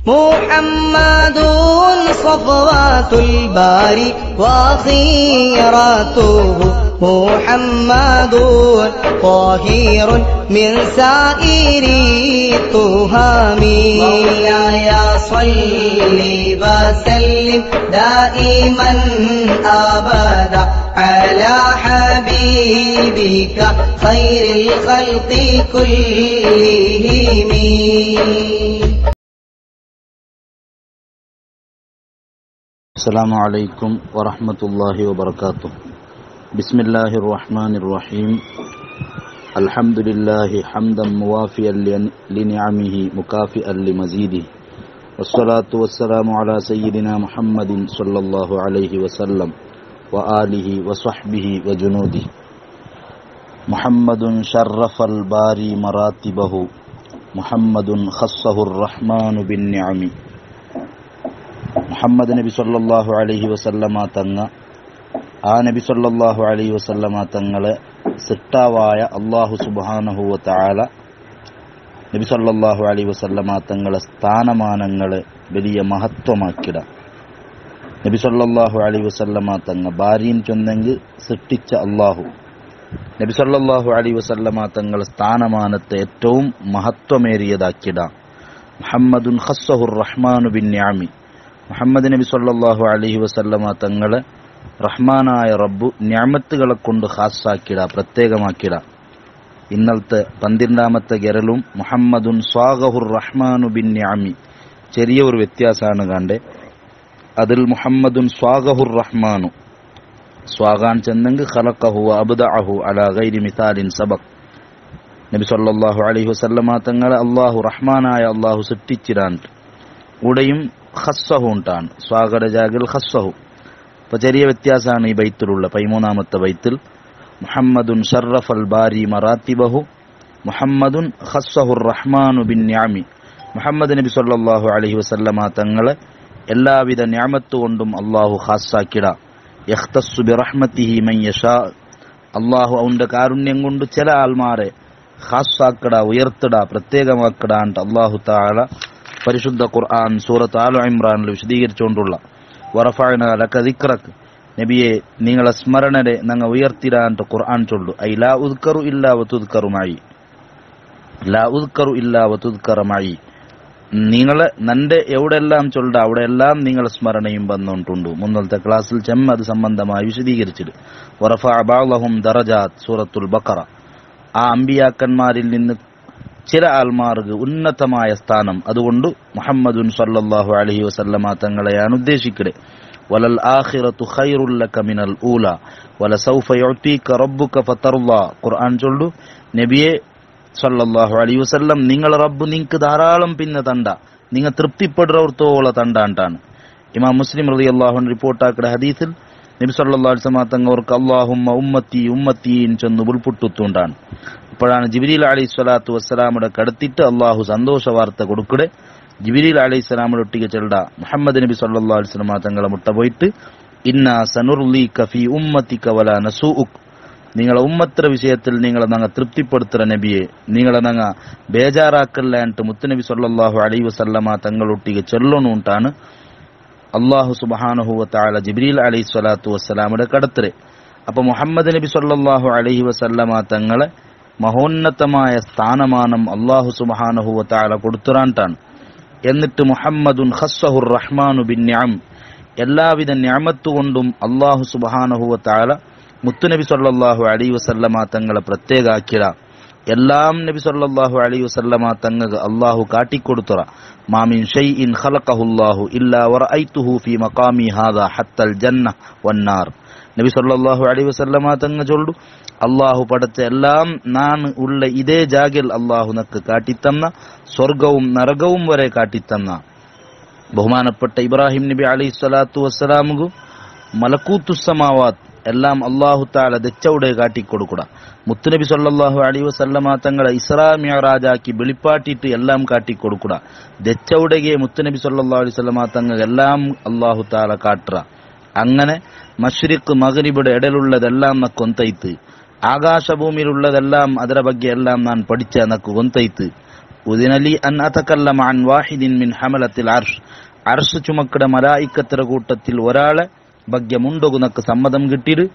محمد صفوة الباري وخيرته محمد طاهر من سائر التهم مولاي صل وسلم دائما أبدا على حبيبك خير الخلق كلهم. السلام عليكم ورحمة الله وبركاته. بسم الله الرحمن الرحيم. الحمد لله حمدا موافيا لنعمه مكافئا لمزيده، والصلاة والسلام على سيدنا محمد صلى الله عليه وسلم وآله وصحبه وجنوده. محمد شرف الباري مراتبه، محمد خصه الرحمن بالنعم. മുഹമ്മദ് നബി സല്ലല്ലാഹു അലൈഹി വസല്ലമ തങ്ങ ആ നബി സല്ലല്ലാഹു അലൈഹി വസല്ലമ തങ്ങളെ സിട്ടാവായ അല്ലാഹു സുബ്ഹാനഹു വ തആല നബി സല്ലല്ലാഹു അലൈഹി വസല്ലമ തങ്ങളെ സ്ഥാനമാനങ്ങളെ വലിയ മഹത്വമാക്കിട. നബി സല്ലല്ലാഹു അലൈഹി വസല്ലമ തങ്ങ ഭാര്യയും ചൊന്നെങ്കിൽ സൃഷ്ടിച്ച അല്ലാഹു നബി സല്ലല്ലാഹു അലൈഹി വസല്ലമ തങ്ങളെ സ്ഥാനമാനത്തെ ഏറ്റവും മഹത്വമേറിയതാക്കിട. മുഹമ്മദുൻ ഖസ്സഹുർ റഹ്മാനു ബിന്നിഅമി. മുഹമ്മദ് നബി സല്ലല്ലാഹു അലൈഹി വസല്ലമ തങ്ങളെ റഹ്മാനായ റബ്ബു നിഅമത്തുകളെ കൊണ്ട് ഖാസാക്കിട, പ്രത്യേകമാക്കിട. ഇന്നലത്തെ 12ാമത്തെ ഗരലും മുഹമ്മദുൻ സ്വാഗഹുർ റഹ്മാനു ബിന്നിഅമി ചെറിയ ഒരു വ്യത്യാസമാണ് കണ്ടേ. അതിൽ മുഹമ്മദുൻ സ്വാഗഹുർ റഹ്മാനു സ്വാഗാൻ ചെന്നെങ്കിൽ ഖലഖഹു വഅബ്ദഅഹു അലാ ഗൈരി മിസാലിൻ സബഖ്. നബി സല്ലല്ലാഹു അലൈഹി വസല്ലമ തങ്ങളെ അല്ലാഹു റഹ്മാനായ അല്ലാഹു സൃഷ്ടിച്ചിരാണ്ട് ഉടയും ഖസ്സഹു ഉണ്ടാണ്. സ്വാഗത ജാഗിൽ ഖസ്സഹു. അപ്പൊ ചെറിയ വ്യത്യാസമാണ് ഈ ബൈത്തിലുള്ള 13ാമത്തെ ബൈത്തിൽ. മുഹമ്മദുൻ ശറഫൽ ബാരി മറാത്തിബഹു, മുഹമ്മദുൻ ഖസ്സഹുർ റഹ്മാനു ബിന്നിഅമി. മുഹമ്മദ് നബി സല്ലല്ലാഹു അലൈഹി വസല്ലമ തങ്ങളെ എല്ലാവിധ നിഅമത്ത് കൊണ്ടും അല്ലാഹു ഖാസാക്കിട. യഖ്തസ്സു ബിറഹ്മതിഹി മൻ യശാ. അല്ലാഹു അവന്റെ കാരുണ്യം കൊണ്ട് ചില ആൾമാരെ ഖാസാക്കട, ഉയർത്തിട, പ്രത്യേകമാക്കിട എന്ന് അല്ലാഹു തആല പരിശുദ്ധ ഖുർആൻ സൂറത്ത് ആൽ ഇംറാനിൽ വിശദീകരിച്ചുകൊണ്ടുള്ള വറഫഅന ലക ദിക്റക്, നബിയെ നിങ്ങളെ സ്മരണരെ ഞങ്ങൾ ഉയർത്തിടാൻ ഖുർആൻ ചൊല്ലു. ഐ ലാ ഉദ്കറു ഇല്ലാ വതുദ്കറു മഈ, ലാ ഉദ്കറു ഇല്ലാ വതുദ്കറ മഈ. നിങ്ങളെ നന്റെ എവിടെല്ലാം ചൊല്ല അവിടെയെല്ലാം നിങ്ങളെ സ്മരണയും വന്നുകൊണ്ടുണ്ട്. മുന്നത്തെ ക്ലാസ്സിൽ അത് സംബന്ധമായി വിശദീകരിച്ചിട്ട് വറഫഅ ബഅദഹും ദറജാത്ത് സൂറത്തുൽ ബഖറ. ആ അമ്പിയാക്കന്മാരിൽ നിന്ന് ചില ആൽമാർക്ക് ഉന്നതമായ സ്ഥാനം. അതുകൊണ്ട് മുഹമ്മദുൻ സല്ലല്ലാഹു അലൈഹി വസല്ലമ തങ്ങളെയാണ് ഉദ്ദേശിക്കല്. വലൽ ആഖിറതു ഖൈറുൽ ലക മിനൽ ഊല വലസൗഫ യുഅതീക റബ്ബുക ഫതർളാ. ഖുർആൻ ചൊല്ലു, നബിയെ സല്ലല്ലാഹു അലൈഹി വസല്ലം നിങ്ങളെ റബ്ബ് നിങ്ങൾക്ക് ധാരാളം പിന്നെ തണ്ട, നിങ്ങൾ തൃപ്തിപ്പെടുറത്തോളം തണ്ടാണ്ടാണ്. ഇമാം മുസ്ലിം റളിയല്ലാഹു അൻഹു റിപ്പോർട്ടാക്കിയ ഹദീസിൽ നബി സല്ലല്ലാഹു അലൈഹി വസല്ലം തങ്ങൾക്ക് അല്ലാഹുമ്മ ഉമ്മത്തി ഉമ്മത്തി എന്ന് ഉൾപ്പെട്ടുണ്ടാണ്. അപ്പോഴാണ് ജിബ്രീൽ അലൈഹി സ്വലാത്തു വസ്സലാമുടെ കടത്തിട്ട് അള്ളാഹു സന്തോഷ വാർത്ത കൊടുക്കടെ. ജിബ്രീൽ അലൈഹി സ്വലാമുടെ ഒട്ടിಗೆ ചെല്ലട മുഹമ്മദ് നബി സല്ലല്ലാഹു അലൈഹി വസല്ലം തങ്ങളെ മുട്ട പോയിട്ട് ഇന്നാ സനുർലീക ഫീ ഉമ്മതിക വലാ നസൂഉക്. നിങ്ങളെ ഉമ്മത്ര വിഷയത്തിൽ നിങ്ങളെ ഞങ്ങൾ തൃപ്തിപ്പെടുത്തുന്ന നബിയെ, നിങ്ങളെ ഞങ്ങൾ ബേജാറാക്കല്ല എന്നിട്ട് മുത്തുനബി സല്ലല്ലാഹു അലൈഹി വസല്ലമ തങ്ങളൊട്ടിಗೆ ചെല്ലണുണ്ടാണ് അല്ലാഹു സുബ്ഹാനഹു വ തആല ജിബ്രീൽ അലൈഹി സ്വലാത്തു വസ്സലാമുടെ കടത്തരെ. അപ്പൊ മുഹമ്മദ് നബി സല്ലല്ലാഹു അലൈഹി വസല്ലമ തങ്ങളെ മഹോന്നതമായ സ്ഥാനമാനം അല്ലാഹു സുബ്ഹാനഹു വ തആല കൊടുത്തുറാണ്ടാണ്. എന്നിട്ട് മുഹമ്മദുൻ ഖസ്സഹുർ റഹ്മാനു ബിന്നിഅം, എല്ലാവിധ നിഅമത്ത് കൊണ്ടും അല്ലാഹു സുബ്ഹാനഹു വ തആല മുത്തുനബി സല്ലല്ലാഹു അലൈഹി വസല്ലമ തങ്ങളെ പ്രത്യേകാക്കിട. എല്ലാം നബി സല്ലല്ലാഹു അലൈഹി വസല്ലമ തങ്ങൾക്ക് അല്ലാഹു കാട്ടിക്കൊടുത്തറ. മാ മിൻ ഷൈഇൻ ഖലഖഹുല്ലാഹു ഇല്ലാ വറഅയ്തുഹു ഫീ മഖാമി ഹാദാ ഹത്തൽ ജന്ന വന്നാർ. നബി സല്ലല്ലാഹു അലൈഹി വസല്ലമ തങ്ങൾ ചൊല്ലു, അള്ളാഹു പടച്ച എല്ലാം നാൻ ഉള്ള ഇതേ ജാഗിൽ അള്ളാഹു നക്ക് കാട്ടിത്തന്ന, സ്വർഗവും നരകവും വരെ കാട്ടിത്തന്ന. ബഹുമാനപ്പെട്ട ഇബ്രാഹിം നബി അലൈഹി സ്വലാത്തു വസ്സലാമുകു മലക്കൂത്തുസ്സമാവാത്ത് എല്ലാം അള്ളാഹു തആല ദച്ചവിടെ കാട്ടിക്കൊടുക്കുക. മുത്തുനബി സല്ലല്ലാഹു അലൈഹി വസല്ലമ തങ്ങളെ ഇസ്രാ മിഅ്റാജാക്കി വെളിപ്പാട്ടിട്ട് എല്ലാം കാട്ടിക്കൊടുക്കുക. ദച്ചവിടെಗೆ മുത്തുനബി സല്ലല്ലാഹു അലൈഹി വസല്ലമ തങ്ങൾ എല്ലാം അള്ളാഹു തആല കാട്ടുക. അങ്ങനെ മശ്രിഖ് മഗ്രിബിയുടെ ഇടയിലുള്ളതെല്ലാം നക്ക് ഒന്തൈത്ത്, ആകാശഭൂമിയിലുള്ളതെല്ലാം ಅದರ ಬಗ್ಗೆ എല്ലാം ഞാൻ പഠിച്ച നക്ക് ഒന്തൈത്ത്. ഉദിനലി അൻ അതകല്ലമ അൻ വാഹിദിൻ മിൻ ഹമലത്തിൽ അർഷ് അർഷ് ചുമക്കട മലായിക്കത്തര കൂട്ടത്തിൽ ഒരാളെ ഭാഗ്യമുണ്ടോകുന്നക്ക് സമ്മതം കിട്ടിയിട്ട്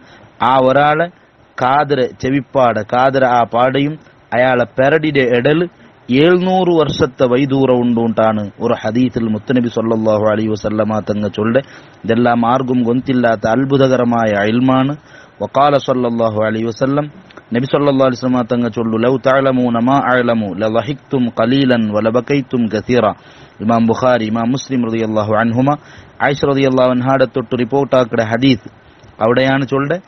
ആ ഒരാളെ കാതര ചെവിപ്പാട് കാതര ആ പാടയും അയാളെ പെരടിയുടെ ഇടൽ 700 വർഷത്തെ വൈദൂരം ഉണ്ടുണ്ടാണ് ഒരു ഹദീസിൽ മുത്തനബി സല്ലല്ലാഹു അലൈഹി വസല്ലമ തങ്ങൾ ചൊല്ലെ. ഇതെല്ലാം ആർക്കും ഗൊന്തില്ലാത്ത അത്ഭുതകരമായ ഇൽമാണ്. വഖാല സല്ലല്ലാഹു അലൈഹി വസല്ലം നബി സല്ലല്ലാഹു അലൈഹി വസല്ലമ തങ്ങൾ ചൊല്ലു ലൗ തഅലമൂന മാ അഅലമു ലളഹിക്തും ഖലീലൻ വലബകൈതും കസീറ. ഇമാം ബുഖാരി ഇമാം മുസ്ലിം റളിയല്ലാഹു അൻഹുമ ആയിഷ റളിയല്ലാഹു അൻഹാടെ തൊട്ട് റിപ്പോർട്ട് ആക്കിയ ഹദീസ്. അവിടെയാണ് ചൊല്ലെ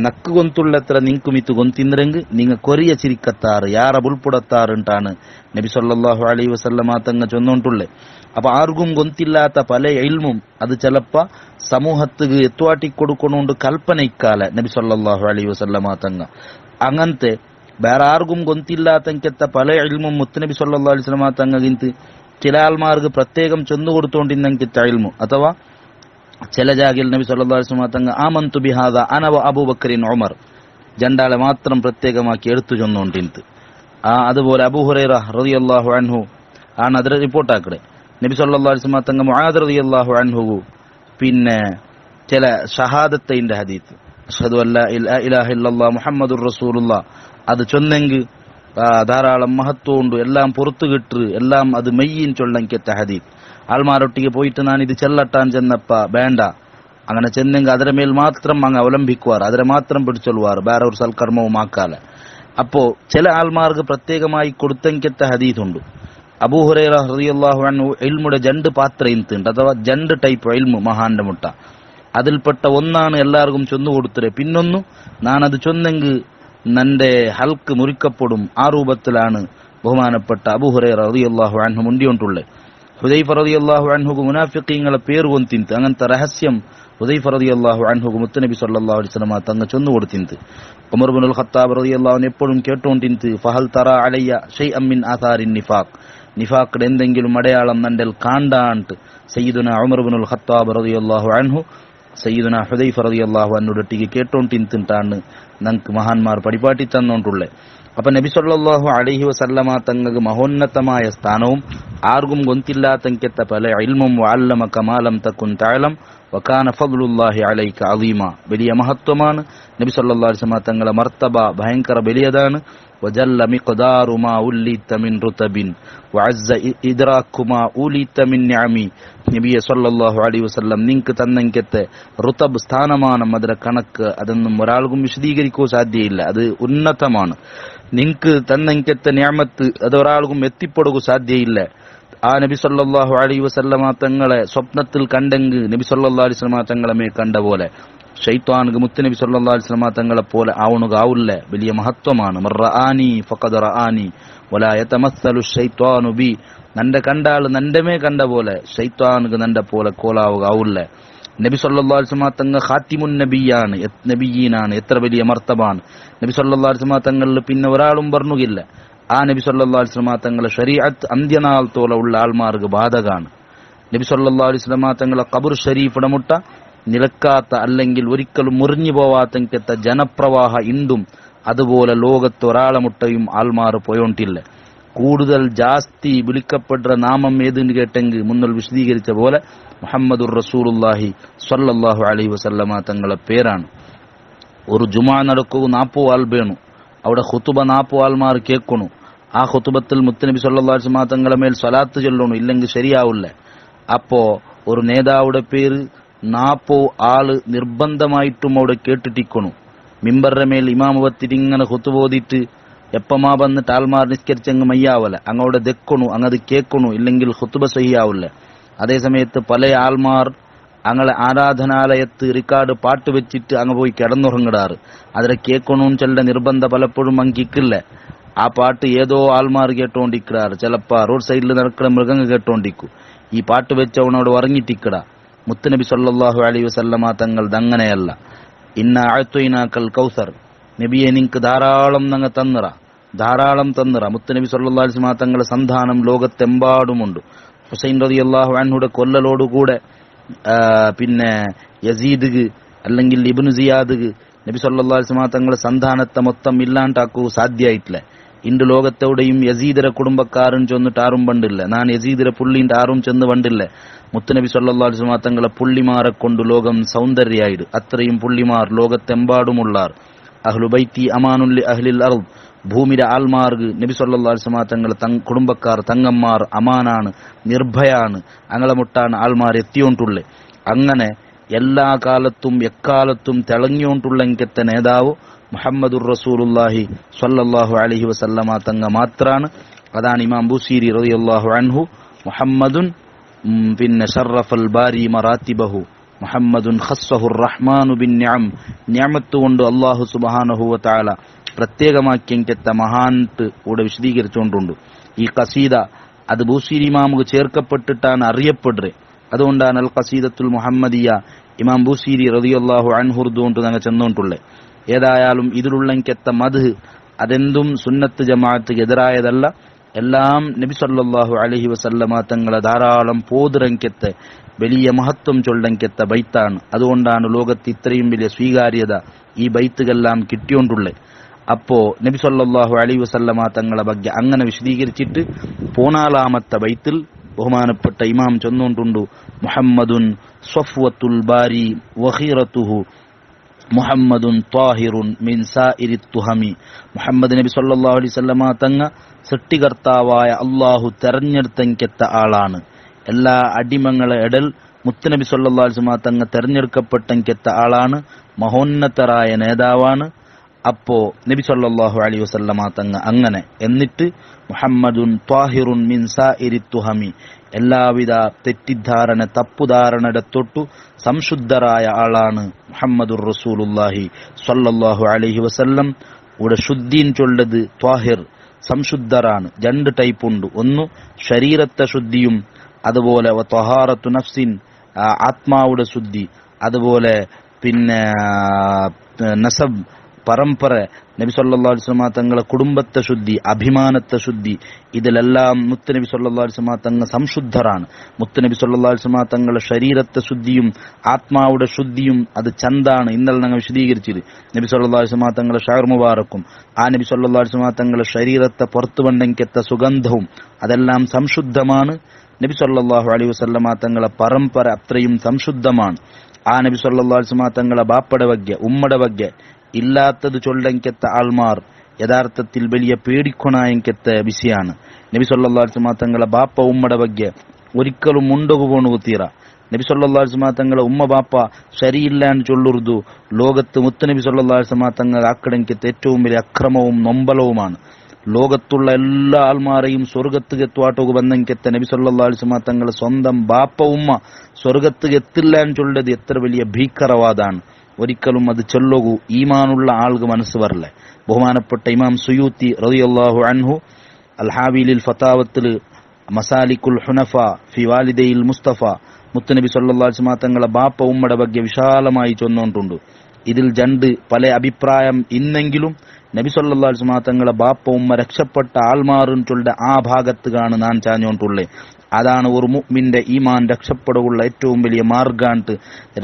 നക്ക് ഗൊന്തുള്ളത്ര നിങ്ങൾക്കും ഇത് ഗൊന്തിന്ദ്രെങ്ക് നിങ്ങൾ കൊറിയ ചിരിക്കത്താറ് യാറ ഉൾപ്പെടുത്താറുണ്ടാണ് നബി സല്ലല്ലാഹു അലൈഹി വസല്ലമ തങ്ങൾ ചൊന്നോണ്ടുള്ളേ. അപ്പൊ ആർക്കും ഗൊന്തില്ലാത്ത പല ഇൽമും അത് ചിലപ്പ സമൂഹത്തിന് എത്തുവാട്ടി കൊടുക്കണോണ്ട് കൽപ്പന ഇക്കാല നബി സല്ലല്ലാഹു അലൈഹി വസല്ലമ തങ്ങൾ അങ്ങനത്തെ വേറെ ആർക്കും ഗൊന്തില്ലാത്ത പല ഇൽമും മുത്തനബി സല്ലല്ലാഹു അലൈഹി വസല്ലമ തങ്ങൾക്ക് ചില ആൾമാർക്ക് പ്രത്യേകം ചെന്നു കൊടുത്തോണ്ടിന്നെങ്കിത്ത ഇൽമു അഥവാ ചില ജാഗിൽ നബി സല്ലല്ലാഹു അലൈഹി വസല്ലം തങ്ങൾ ആമന്തു ബിഹാദ അന വ അബൂബക്കറിൻ ഉമർ രണ്ടാളെ മാത്രം പ്രത്യേകമാക്കി എടുത്തു ചൊന്നോണ്ടിന്ത്. അതുപോലെ അബൂ ഹുറൈറ റളിയല്ലാഹു അൻഹു ആണ് അതിൽ റിപ്പോർട്ടാക്കടെ നബി സല്ലല്ലാഹു അലൈഹി വസല്ലം തങ്ങൾ മുആദ് റളിയല്ലാഹു അൻഹു പിന്നെ ചില ഷഹാദത്തിന്റെ ഹദീസ് അഷ്ഹദു അല്ലാ ഇലാഹ ഇല്ലല്ലാഹ് മുഹമ്മദുർ റസൂലുള്ളാഹ് അത് ചൊന്നെങ്കിൽ ധാരാളം മഹത്വമുണ്ട് എല്ലാം പുറത്തു കിട്ടു എല്ലാം അത് മെയ്യിൻ ചൊല്ലങ്കെത്ത ഹദീസ്. ആൾമാരൊട്ടിಗೆ പോയിട്ട് ഞാൻ ഇത് ചെല്ലട്ടാൻ ചെന്നപ്പ വേണ്ട അങ്ങനെ ചെന്നെങ്കിൽ അതിരെ മേൽ മാത്രം അങ്ങ് അവലംബിക്കുവാർ അതിരെ മാത്രം പിടിച്ചൊള്ളുവാർ വേറെ ഒരു സൽക്കർമ്മവും ആക്കാലെ. അപ്പോ ചില ആൾമാർക്ക് പ്രത്യേകമായി കൊടുത്തെങ്കെത്ത ഹദീസ് ഉണ്ട്. അബൂ ഹുറൈറ റളിയല്ലാഹു അൻഹു ഇൽമുടെ രണ്ട് പാത്ര ഇന്തുണ്ട് അഥവാ രണ്ട് ടൈപ്പ് ഇൽമു മഹാന്റെ മുട്ട അതിൽപ്പെട്ട ഒന്നാണ് എല്ലാവർക്കും ചൊന്നു കൊടുത്തത്. പിന്നൊന്നു ഞാനത് ചൊന്നെങ്കിൽ നന്റെ ഹൽക്ക് മുറിക്കപ്പെടും ആ രൂപത്തിലാണ് ബഹുമാനപ്പെട്ട അബൂ ഹുറൈറ റളിയല്ലാഹു അൻഹു മുണ്ടിയോണ്ടുള്ളത്. ഹുദൈഫ റളിയല്ലാഹു അൻഹുക്ക് മുനാഫിഖീങ്ങളെ പേര് കൊന്തിന്ത് അങ്ങനത്തെ രഹസ്യം ഹുദൈഫ റളിയല്ലാഹു അൻഹുക്ക് മുത്തനബി സല്ലല്ലാഹു അലൈഹി വസല്ലം തങ്ങൾ ചൊന്നു കൊടുത്തിന്ത്. ഉമർ ഇബ്നുൽ ഖത്താബ് റളിയല്ലാഹു അൻഹു എപ്പോഴും കേട്ടോണ്ടിന്ത് ഫഹൽ തറ അലയ്യ ഷൈഅൻ മിൻ ആഥാരിൻ നിഫാഖ് നിഫാഖിന്റെ എന്തെങ്കിലും അടയാളം നണ്ടൽ കാണ്ടാണ്ട് സയ്യിദുന ഉമർ ഇബ്നുൽ ഖത്താബ് റളിയല്ലാഹു അൻഹു സയ്യിദുന ഹുദൈഫ റളിയല്ലാഹു അൻഹുടൊട്ടിಗೆ കേട്ടോണ്ടിന്താണ് നമുക്ക് മഹാന്മാർ പരിപാടി തന്നോണ്ടുള്ളേ. അപ്പൊ നബി സല്ലല്ലാഹു അലൈഹി വസല്ലമ തങ്ങൾക്ക് മഹോന്നതമായ സ്ഥാനവും ആർക്കും ഗൊന്തില്ലാത്തങ്കെത്ത പല ഇൽമും വഅല്ലമക മാ ലം തകുൻ തഅലം വകാന ഫദ്ലുല്ലാഹി അലൈക അളീമ വലിയ മഹത്വമാണ്. നബി സല്ലല്ലാഹു അലൈഹി വസല്ലമ തങ്ങളുടെ മർത്തബ ഭയങ്കര വലിയതാണ്. വജല്ല മിഖ്ദാറു മാ ഉല്ലിത മിൻ റുതബിൻ വഅസ്സ ഇദ്റാകു മാ ഉലിത മിൻ നിഅമി. നബിയെ സല്ലല്ലാഹു അലൈഹി വസല്ലം നിങ്ങൾക്ക് തന്നെങ്കെത്തെ റുതബ് സ്ഥാനമാനം അതിന്റെ കണക്ക് അതൊന്നും ഒരാൾക്കും വിശദീകരിക്കാൻ സാധ്യയില്ല. അത് ഉന്നതമാണ്. നിങ്ങൾക്ക് തന്നെങ്കെത്തെ നിഅമത്ത് അത് ഒരാൾക്കും എത്തിപ്പെടുക സാധ്യയില്ല. ആ നബി സല്ലല്ലാഹു അലൈഹി വസല്ലമ തങ്ങളെ സ്വപ്നത്തിൽ കണ്ടെങ്കിൽ നബി സല്ലല്ലാഹു അലൈഹി വസല്ലമ തങ്ങളെ മേ കണ്ട പോലെ ശൈത്വാനുക്ക് മുത്തുനബി സല്ലല്ലാഹു അലൈഹി വസല്ലമ തങ്ങളെ പോലെ ആവുക വലിയ മഹത്വമാണ്. മർറആനി ഫഖദ് റആനി വലാ യതമസ്സലു ശൈത്വാനു ബി നന്റെ കണ്ടാൾ നന്റമേ കണ്ട പോലെ ശൈത്വാനുക്ക് നന്റെ പോലെ കോലാവുക. നബി സല്ലല്ലാഹു അലൈഹി വസല്ലമ തങ്ങൾ ഖാത്തിമുൻ നബിയാണ് നബിയീനാണ്. എത്ര വലിയ മർത്തബാണ്. നബി സല്ലല്ലാഹു അലൈഹി വസല്ലമ തങ്ങളിൽ പിന്നെ ഒരാളും പറഞ്ഞില്ല. ആ നബി സല്ലല്ലാഹു അലൈഹി വസല്ലമ തങ്ങളെ ശരീഅത്ത് അന്ത്യനാൾ തോല ഉള്ള ആൾമാർക്ക് ബാധകാണ്. നബി സല്ലല്ലാഹു അലൈഹി വസല്ലമ തങ്ങളെ ഖബർ ഷരീഫിടെ മുട്ട നിലക്കാത്ത അല്ലെങ്കിൽ ഒരിക്കലും മുറിഞ്ഞു പോവാത്ത ജനപ്രവാഹ ഇണ്ടും അതുപോലെ ലോകത്ത് ഒരാളെ മുട്ടയും ആൾമാർ പോയോണ്ടില്ല. കൂടുതൽ ജാസ്തി വിളിക്കപ്പെട്ട നാമം ഏതെന്ന് കേട്ടെങ്കിൽ മുന്നിൽ വിശദീകരിച്ച പോലെ മുഹമ്മദുർ റസൂലുള്ളാഹി സ്വല്ലല്ലാഹു അലൈഹി വസല്ലമ തങ്ങളെ പേരാണ്. ഒരു ജുമാ നടക്കൂ 40 ആൾ വേണു. അവിടെ ഖുതുബ 40 ആൾമാർ കേൾക്കണു. ആ ഖുതുബത്തിൽ മുത്തനബി സല്ലല്ലാഹു അലൈഹി വസല്ലമ തങ്ങളെ മേൽ സ്വലാത്ത് ചൊല്ലണു. ഇല്ലെങ്കിൽ ശരിയാവില്ല. അപ്പോ ഒരു നേതാവുടെ പേര് 40 ആള് നിർബന്ധമായിട്ടും അവിടെ കേട്ടിട്ടിക്കണു. മിമ്പറിന്റെ മേൽ ഇമാമത്തിരിങ്ങനെ ഖുതുബോദിട്ട് എപ്പമാ വന്നിട്ട് ആൾമാർ നിസ്കരിച്ചങ്ങ് മയ്യാവല അങ്ങോട്ട് ദെക്കണു അങ്ങത് കേൾക്കണു. ഇല്ലെങ്കിൽ ഖുതുബ സഹിയാവില്ല. അതേസമയത്ത് പല ആൾമാർ അങ്ങനെ ആരാധനാലയത്ത് റിക്കാർഡ് പാട്ട് വെച്ചിട്ട് അങ്ങ് പോയി കിടന്നുറങ്ങിടാറ്. അതിനെ കേൾക്കണമെന്ന് ചെല്ല നിർബന്ധ പലപ്പോഴും അങ്കിക്കില്ല. ആ പാട്ട് ഏതോ ആൾമാർ കേട്ടോണ്ടിക്കാറ്. ചിലപ്പോ റോഡ് സൈഡിൽ നടക്കുന്ന മൃഗങ്ങൾ കേട്ടോണ്ടിക്കും. ഈ പാട്ട് വെച്ചവനോട് ഉറങ്ങിട്ടിക്കട. മുത്തുനബി സല്ലല്ലാഹു അലൈഹി വസല്ലമ തങ്ങൾ അങ്ങനെയല്ല. ഇന്ന അഅ്തൈനാകൽ കൗസർ നബിയെ നിനക്ക് ധാരാളം നങ്ങ തന്നിറ ധാരാളം തന്നിറ. മുത്തുനബി സല്ലല്ലാഹു അലൈഹി വസല്ലമ തങ്ങളുടെ സന്താനം ലോകത്തെമ്പാടുമുണ്ട്. ഹുസൈൻ റളിയല്ലാഹു അൻഹുടെ കൊല്ലലോടുകൂടെ പിന്നെ യസീദ് അല്ലെങ്കിൽ ഇബ്നു സിയാദ് നബി സല്ലല്ലാഹു അലൈഹി വസല്ലമ തങ്ങളുടെ സന്താനത്തെ മൊത്തം ഇല്ലാണ്ടാക്കൂ സാധ്യമായിട്ടില്ല. ഇണ്ട് ലോകത്തെവിടെയും യസീദര കുടുംബക്കാരൻ ചെന്നിട്ട് ആരും പണ്ടില്ല. ഞാൻ യസീദര പുള്ളിന്റെ ആരും ചെന്ന് പണ്ടില്ല. മുത്തുനബി സല്ലല്ലാഹു അലൈഹി വസല്ലം തങ്ങളെ പുള്ളിമാരെ കൊണ്ട് ലോകം സൗന്ദര്യായിട്. അത്രയും പുള്ളിമാർ ലോകത്തെമ്പാടുമുള്ളാർ. അഹ്ലു ബൈത്തി അമാനുൽ അഹ്ലിൽ അർദ്, ഭൂമിയുടെ ആൽമാർക്ക് നബി സല്ലല്ലാഹു അലൈഹി വസല്ലം തങ്ങളെ കുടുംബക്കാർ തങ്ങന്മാർ അമാനാണ്, നിർഭയാണ്, അങ്ങളെ മുട്ടാണ് ആൾമാർ എത്തിയോണ്ടുള്ളേ. അങ്ങനെ എല്ലാ കാലത്തും എക്കാലത്തും തിളങ്ങിയോണ്ടുള്ള ഇങ്ങത്തെ നേതാവ് മുഹമ്മദുർ റസൂലുള്ളാഹി സ്വല്ലല്ലാഹു അലൈഹി വസല്ലമ തങ്ങ മാത്രാണ്. അതാണ് ഇമാം ബുസീരി റളിയല്ലാഹു അൻഹു മുഹമ്മദുൻ പിന്നെ ശറഫൽ ബാരി മറാത്തിബഹു മുഹമ്മദുൻ ഖസ്സഹുർ റഹ്മാനു ബിൻ നിഅം, നിഅമത്ത് കൊണ്ട് അല്ലാഹു സുബ്ഹാനഹു വ തആല പ്രത്യേകമാക്കി ഇങ്ങത്തെ മഹാൻട്ട് ഇവിടെ വിശദീകരിച്ചുകൊണ്ടുണ്ട്. ഈ ഖസീദ അത് ബൂസീരി ഇമാമുക്ക് ചേർക്കപ്പെട്ടിട്ടാണ് അറിയപ്പെടുന്നത്. അതുകൊണ്ടാണ് അൽ ഖസീദത്തുൽ മുഹമ്മദിയ ഇമാം ബൂസീരി റളിയല്ലാഹു അൻഹു കൊണ്ട് ഞങ്ങൾ ചെന്നുകൊണ്ടുള്ളത്. ഏതായാലും ഇതിലുള്ള ഇങ്ങത്തെ മദ്ഹ് അതെന്തും സുന്നത്ത് ജമാഅത്ത് എതിരായതല്ല. എല്ലാം നബി സല്ലല്ലാഹു അലൈഹി വസല്ലമ തങ്ങളെ ധാരാളം പോതിറങ്കത്തെ വലിയ മഹത്വം ചൊല്ലങ്കത്തെ ബൈത്താണ്. അതുകൊണ്ടാണ് ലോകത്ത് ഇത്രയും വലിയ സ്വീകാര്യത ഈ ബൈത്തുകളെല്ലാം കിട്ടിയോണ്ടുള്ളത്. അപ്പോ നബി സല്ലല്ലാഹു അലൈഹി വസല്ലമ തങ്ങളെ ಬಗ್ಗೆ അങ്ങനെ വിശദീകരിച്ചിട്ട് 14ാമത്തെ ബൈത്തിൽ ബഹുമാനപ്പെട്ട ഇമാം ചൊന്നുകൊണ്ടുണ്ട്, മുഹമ്മദുൻ സ്വഫ്വത്തുൽ ബാരി വഖീറത്തുഹു മുഹമ്മദുൻ ത്വാഹിറുൻ മിൻ സായിരി തുഹമി. മുഹമ്മദ് നബി സല്ലല്ലാഹു അലൈഹി വസല്ലമ തങ്ങ സൃഷ്ടികർത്താവായ അല്ലാഹു തെരഞ്ഞെടുത്തങ്കത്ത ആളാണ്. എല്ലാ അടിമങ്ങളെ ഇടൽ മുത്തുനബി സല്ലല്ലാഹു അലൈഹി വസല്ലമ തങ്ങ തെരഞ്ഞെടുക്കപ്പെട്ടങ്കത്ത ആളാണ്, മഹോന്നതരായ നേതാവാണ്. അപ്പോ നബി സല്ലല്ലാഹു അലൈഹി വസല്ലമ തങ്ങ അങ്ങനെ എന്നിട്ട് മുഹമ്മദുൻ ത്വാഹിറുൻ മിൻ സായിരി തുഹമി, എല്ലാവിധ തെറ്റിദ്ധാരണ തപ്പുധാരണയുടെ തൊട്ടു സംശുദ്ധരായ ആളാണ് മുഹമ്മദുർ റസൂലുള്ളാഹി സ്വല്ലല്ലാഹു അലൈഹി വസല്ലം. ഇവിടെ ശുദ്ധീൻ ചൊല്ലത് ത്വാഹിർ സംശുദ്ധരാണ്. 2 ടൈപ്പ് ഉണ്ട്. ഒന്ന് ശരീരത്തെ ശുദ്ധിയും, അതുപോലെ ത്വഹാറത്തു നഫ്സിൻ ആത്മാവുടെ ശുദ്ധി, അതുപോലെ പിന്നെ നസബ് പരമ്പര, നബി സല്ലല്ലാഹു അലൈഹി വസല്ലം തങ്ങളെ കുടുംബത്തെ ശുദ്ധി, അഭിമാനത്തെ ശുദ്ധി, ഇതിലെല്ലാം മുത്തുനബി സല്ലല്ലാഹു അലൈഹി വസല്ലം തങ്ങൾ സംശുദ്ധരാണ്. മുത്തുനബി സല്ലല്ലാഹു അലൈഹി വസല്ലം തങ്ങളുടെ ശരീരത്തെ ശുദ്ധിയും ആത്മാവുടെ ശുദ്ധിയും അത് ചന്താണ്. ഇന്നലെ ഞങ്ങൾ വിശദീകരിച്ചത് നബി സല്ലല്ലാഹു അലൈഹി വസല്ലം തങ്ങളുടെ ഷഅർ മുബാറക്കും ആ നബി സല്ലല്ലാഹു അലൈഹി വസല്ലം തങ്ങളുടെ ശരീരത്തെ പുറത്തു വണ്ടെങ്കത്തെ സുഗന്ധവും അതെല്ലാം സംശുദ്ധമാണ്. നബി സല്ലല്ലാഹു അലൈഹി വസല്ലം തങ്ങളെ പരമ്പര അത്രയും സംശുദ്ധമാണ്. ആ നബി സല്ലല്ലാഹു അലൈഹി വസല്ലം തങ്ങളെ ബാപ്പയുടെ വഗ്യ ഉമ്മയുടെ വഗ്യ ഇല്ലാത്തത് ചൊല്ലങ്കത്തെ ആൾമാർ യഥാർത്ഥത്തിൽ വലിയ പേടിക്കൊണായങ്കത്തെ വിഷയാണ്. നബി സല്ലല്ലാഹു അലൈഹി വസല്ലം തങ്ങളെ ബാപ്പ ഉമ്മയുടെ വഗ്യ ഒരിക്കലും മുണ്ടകു പോണു തീറ. നബി സല്ലല്ലാഹു അലൈഹി വസല്ലം തങ്ങളെ ഉമ്മ ബാപ്പ ശരിയില്ല എന്ന് ചൊല്ലുറുതു ലോകത്ത് മുത്തുനബി സല്ലല്ലാഹു അലൈഹി വസല്ലം തങ്ങൾ ആക്കടങ്കത്തെ ഏറ്റവും വലിയ അക്രമവും നൊമ്പലവുമാണ്. ലോകത്തുള്ള എല്ലാ ആൾമാരെയും സ്വർഗത്തുക്ക് എത്തുവാട്ടോക്ക് ബന്ധങ്കത്തെ നബി സല്ലല്ലാഹു അലൈഹി വസല്ലം തങ്ങളെ സ്വന്തം ബാപ്പ ഉമ്മ സ്വർഗത്തുക്ക് എത്തില്ല എന്ന് ചൊല്ലത് എത്ര വലിയ ഭീകരവാദാണ്. ഒരിക്കലും അത് ചൊല്ലുകൂ ഈമാനുള്ള ആൾക്ക് മനസ്സ് വരല്ലേ. ബഹുമാനപ്പെട്ട ഇമാം സുയൂത്തി റളിയല്ലാഹു അൻഹു അൽ ഹാവിലിൽ ഫതാവത്തിൽ മസാലിക്കുൽ ഹുനഫ ഫി വാലിദയിൽ മുസ്തഫ മുത്തുനബി സല്ലല്ലാഹു അലൈഹി വസല്ലം തങ്ങളെ ബാപ്പ ഉമ്മയുടെ ಬಗ್ಗೆ വിശാലമായി ചൊന്നുകൊണ്ടുണ്ട്. ഇതിൽ 2 പല അഭിപ്രായം ഇന്നെങ്കിലും നബി സല്ലല്ലാഹു അലൈഹി വസല്ലം തങ്ങളെ ബാപ്പ ഉമ്മ രക്ഷപ്പെട്ട ആൾമാറും ചൊല്ലുടെ ആ ഭാഗത്തുകാണ് ഞാൻ ചാഞ്ഞോണ്ടുള്ളേ. അതാണ് ഒരു മുഅ്മിന്റെ ഈമാൻ രക്ഷപ്പെടുകയുള്ള ഏറ്റവും വലിയ മാർഗാണ്ട്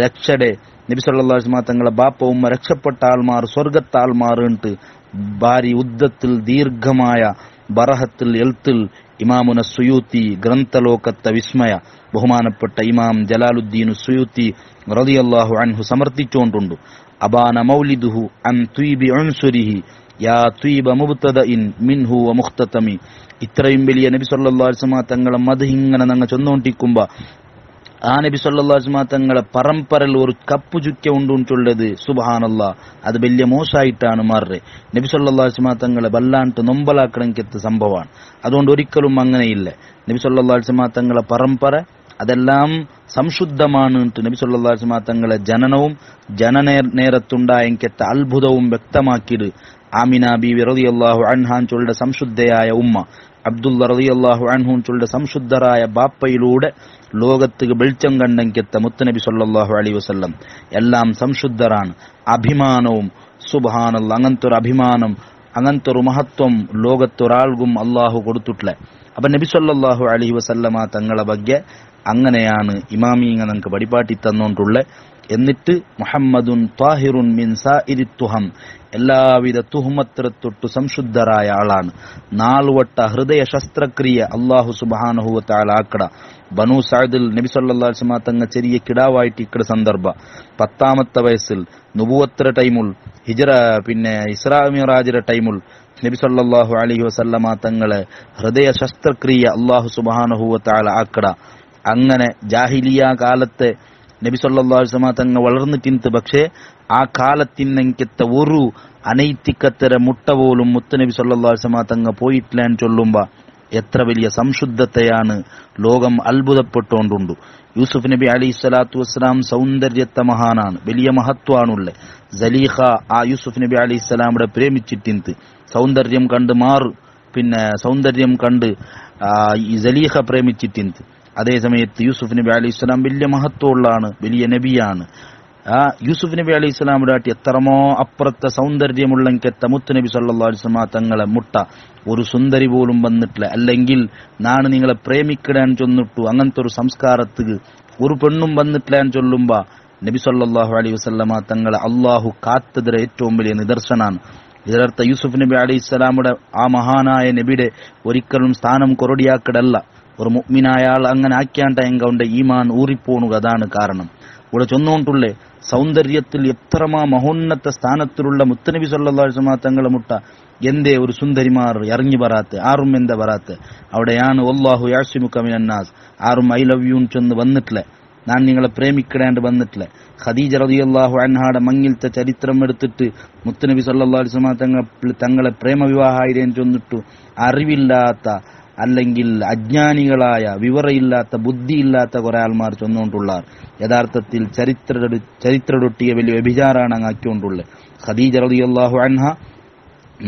രക്ഷയുടെ നബി സല്ലല്ലാഹു അലൈഹി വസല്ലം തങ്ങളെ ബാപ്പ ഉമ്മ രക്ഷപ്പെട്ട ആൾമാർ സ്വർഗത്തെ ആൾമാറുണ്ട് ഭാരി ഉദ്ദത്തിൽ ദീർഘമായ ബറഹത്തിൽ എൽത്തിൽ ഇമാമുന സുയൂത്തി ഗ്രന്ഥലോകത്തെ വിസ്മയ ബഹുമാനപ്പെട്ട ഇമാം ജലാലുദ്ദീൻ സുയൂത്തി റളിയല്ലാഹു അൻഹു സമർത്ഥിച്ചുകൊണ്ടുണ്ട്. അബാന മൗലിദുഹു അൻ തുയ്ബി ഉൻസുരിഹി യാ തുയ്ബ മുബ്തദഇൻ മിൻഹു വ മുഖ്തതമി. ഇത്രയും വലിയ നബി സല്ലല്ലാഹു അലൈഹി വസല്ലം തങ്ങളെ മദ്ഹ് ഇങ്ങനെ ഞങ്ങൾ ചൊന്നുകൊണ്ടിരിക്കുമ്പോൾ ആ നബി സല്ലല്ലാഹു അലൈഹി വസല്ലം തങ്ങളെ പരമ്പരയിൽ ഒരു കപ്പു ചുക്ക ഉണ്ടുള്ളത് സുബ്ഹാനല്ലാഹ്, അത് വലിയ മോശമായിട്ടാണ് മാറുന്നത്. നബി സല്ലല്ലാഹു അലൈഹി വസല്ലം തങ്ങളെ വല്ലാണ്ട് നൊമ്പലാക്കണക്കത്തെ സംഭവമാണ്. അതുകൊണ്ട് ഒരിക്കലും അങ്ങനെയില്ല. നബി സല്ലല്ലാഹു അലൈഹി വസല്ലം തങ്ങളെ പരമ്പര അതെല്ലാം സംശുദ്ധമാണ്. നബി സല്ലല്ലാഹു അലൈഹി വസല്ലം തങ്ങളെ ജനനവും ജനനേരത്തുണ്ടായങ്കത്തെ അത്ഭുതവും വ്യക്തമാക്കിയത് ആമിന ബീവി റളിയല്ലാഹു അൻഹാ ചൊല്ലുടെ സംശുദ്ധയായ ഉമ്മ, അബ്ദുള്ള റളിയല്ലാഹു അൻഹു ചൊല്ലുടെ സംശുദ്ധരായ ബാപ്പയിലൂടെ ലോകത്ത് വെളിച്ചം കണ്ടെങ്കത്തെ മുത്തുനബി സല്ലല്ലാഹു അലൈഹി വസല്ലം എല്ലാം സംശുദ്ധരാണ്. അഭിമാനവും സുബ്ഹാനല്ലാഹ് അങ്ങനത്തെ ഒരു അഭിമാനം അങ്ങനത്തെ ഒരു മഹത്വം ലോകത്തൊരാൾക്കും അള്ളാഹു കൊടുത്തിട്ടില്ല. അപ്പൊ നബി സല്ലല്ലാഹു അലൈഹി വസല്ലമ തങ്ങളെ ಬಗ್ಗೆ അങ്ങനെയാണ് ഇമാമീങ്ങ നമുക്ക് വഴിപാട്ടി തന്നോണ്ടുള്ള. എന്നിട്ട് മുഹമ്മദുൻ ത്വാഹിറുൻ മിൻ സാഇരി തുഹം, എല്ലാവിധ തുഹ്മത്തിനെ തൊട്ട് സംശുദ്ധരായ ആളാണ്. നാളുവട്ട ഹൃദയ ശസ്ത്രക്രിയ അല്ലാഹു സുബ്ഹാനഹു വ തആല ആക്കട. ബനു സഅദിൽ നബി സല്ലല്ലാഹു അലൈഹി വസല്ലം തങ്ങ ചെറിയ കിടാവായിട്ട് ഇക്കട സന്ദർഭ 10ാമത്തെ വയസ്സിൽ നുബുവത്തര ടൈമുൽ ഹിജ്റ ഇസ്രാ മിറാജിന്റെ ടൈമുൽ നബി സല്ലല്ലാഹു അലൈഹി വസല്ലമ തങ്ങളെ ഹൃദയ ശസ്ത്രക്രിയ അല്ലാഹു സുബ്ഹാനഹു വ തആല ആക്കട. അങ്ങനെ ജാഹിലിയ കാലത്തെ നബി സല്ലല്ലാഹു അലൈഹി വസല്ലമ തങ്ങൾ വളർന്നിട്ടിന്ത്. പക്ഷേ ആ കാലത്തിനെങ്കത്ത ഒരു അനൈത്തിക്കത്തര മുട്ട പോലും മുത്തുനബി സല്ലല്ലാഹു അലൈഹി വസല്ലമ തങ്ങൾ പോയിട്ടില്ല എന്ന് ചൊല്ലുമ്പോ എത്ര വലിയ സംശുദ്ധതയാണ് ലോകം അത്ഭുതപ്പെട്ടുകൊണ്ടുണ്ട്. യൂസുഫ് നബി അലൈഹി സ്വലാത്തു വസ്സലാം സൗന്ദര്യത്തെ മഹാനാണ്, വലിയ മഹത്വാണുള്ള. സലീഖ ആ യൂസുഫ് നബി അലൈഹി സ്വലാമിടെ പ്രേമിച്ചിട്ടിന്ത്. സൗന്ദര്യം കണ്ട് സൗന്ദര്യം കണ്ട് ഈ സലീഖ പ്രേമിച്ചിട്ടിന്ത്. അതേ സമയത്ത് യൂസുഫ് നബി അലൈഹി സ്വലാം വലിയ മഹത്വമുള്ളതാണ്, വലിയ നബിയാണ്. യൂസുഫ് നബി അലൈഹി സ്വലാമിടെ ആട്ടി എത്രമോ അപ്പുറത്തെ സൗന്ദര്യമുള്ളെങ്കത്ത മുത്തുനബി സല്ലല്ലാഹു അലൈഹി വസല്ലം തങ്ങളെ മുട്ട ഒരു സുന്ദരി പോലും വന്നിട്ടില്ല. അല്ലെങ്കിൽ നാണ് നിങ്ങളെ പ്രേമിക്കിടാൻ ചൊന്നിട്ടു അങ്ങനത്തെ ഒരു സംസ്കാരത്തിക്ക് ഒരു പെണ്ണും വന്നിട്ടില്ല എന്ന് ചൊല്ലുമ്പോ നബി സല്ലല്ലാഹു അലൈഹി വസല്ലം തങ്ങളെ അള്ളാഹു കാത്തതിരെ ഏറ്റവും വലിയ നിദർശനാണ്. ഇതിനർത്ഥ യൂസുഫ് നബി അലൈഹി സ്വലാമുടെ ആ മഹാനായ നബിയുടെ ഒരിക്കലും സ്ഥാനം കൊറടിയാക്കിടല്ല. ഒരു മുഅ്മിനായ ആൾ അങ്ങനെ ആക്കിയാണ്ടെങ്കിൽ അവന്റെ ഈമാൻ ഊറിപ്പോണുക. അതാണ് കാരണം. ഇവിടെ ചൊന്നുകൊണ്ടുള്ളേ സൗന്ദര്യത്തിൽ എത്രമാ മഹോന്നത സ്ഥാനത്തിലുള്ള മുത്തനബി സല്ലല്ലാഹു അലൈഹി വസല്ലം തങ്ങളെ മുട്ട എന്തേ ഒരു സുന്ദരിമാർ ഇറങ്ങി വരാത്തെ, ആറും എന്താ വരാത്തെ? അവിടെയാണ് വല്ലാഹു യഅ്സിമുക മിനന്നാസ്, ആറും ഐ ലവ് യു ചെന്ന് വന്നിട്ടില്ല, ഞാൻ നിങ്ങളെ പ്രേമിക്കിടാണ്ട് വന്നിട്ടില്ല. ഖദീജ റളിയല്ലാഹു അൻഹാടെ മങ്ങിലത്തെ ചരിത്രം എടുത്തിട്ട് മുത്തനബി സല്ലല്ലാഹു അലൈഹി വസല്ലം തങ്ങളെ പ്രേമവിവാഹമായിരുന്നു ചൊന്നിട്ടു അറിവില്ലാത്ത അല്ലെങ്കിൽ അജ്ഞാനികളായ വിവരയില്ലാത്ത ബുദ്ധിയില്ലാത്ത കുറെ ആൾമാർ ചൊന്നുകൊണ്ടുള്ളാർ. യഥാർത്ഥത്തിൽ ചരിത്രടൊട്ടിയ വലിയ വ്യഭിചാരാണ് അങ്ങ് ആക്കിക്കൊണ്ടുള്ളത്. ഖദീജ റളിയല്ലാഹു അൻഹ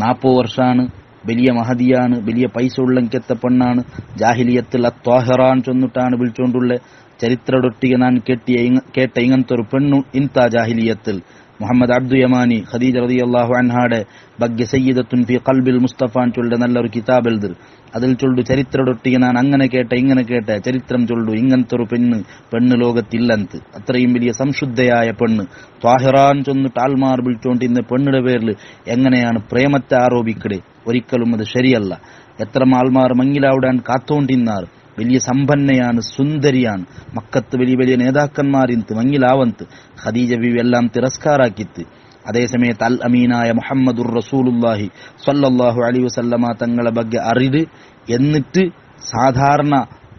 40 വർഷമാണ്, വലിയ മഹദിയാണ്, വലിയ പൈസ ഉള്ളെങ്കത്തെ പെണ്ണാണ്. ജാഹിലിയത്തിൽ അത്വാഹിറാൻ ചൊന്നിട്ടാണ് വിളിച്ചുകൊണ്ടുള്ളത്. ചരിത്രടൊട്ടിക ഞാൻ കേട്ട ഇങ്ങനത്തെ ഒരു പെണ്ണു ഇൻതാ ജാഹിലിയത്തിൽ. മുഹമ്മദ് അബ്ദു യമാനി ഖദീജ റളിയല്ലാഹു അൻഹാടെ ബഗ്യ സയ്യിദത്തുൻ ഫി ഖൽബിൽ മുസ്തഫാൻ ചൊല്ലുന്ന നല്ലൊരു കിതാബ് എഴുതി. അതിൽ ചൊല്ലു ചരിത്രടൊട്ടിക ഞാൻ അങ്ങനെ കേട്ട ഇങ്ങനെ കേട്ട ചരിത്രം ചൊല്ലു ഇങ്ങനത്തെ ഒരു പെണ്ണ് ലോകത്തില്ലന്ത്. അത്രയും വലിയ സംശുദ്ധയായ പെണ്ണ് ത്വാഹിറാൻ ചൊന്നിട്ട് ആൽമാർ വിളിച്ചോണ്ടിരുന്ന പെണ്ണിന്റെ പേരിൽ എങ്ങനെയാണ് പ്രേമത്തെ ആരോപിക്കടേ? ഒരിക്കലും അത് ശരിയല്ല. എത്ര ആൽമാർ മങ്ങിലാവിടാൻ കാത്തോണ്ടിന്നാർ. വലിയ സമ്പന്നയാണ്, സുന്ദരിയാണ്. മക്കത്ത് വലിയ വലിയ നേതാക്കന്മാരിന്ത് മങ്ങിലാവന്ത്. ഖദീജ ബീവി എല്ലാം തിരസ്കാരാക്കിത്ത്. അതേസമയത്ത് അൽ അമീനായ മുഹമ്മദുർ റസൂലുള്ളാഹി സ്വല്ലല്ലാഹു അലൈഹി വസല്ലമ തങ്ങളെ ബഗ്ഗെ അറിത് എന്നിട്ട് സാധാരണ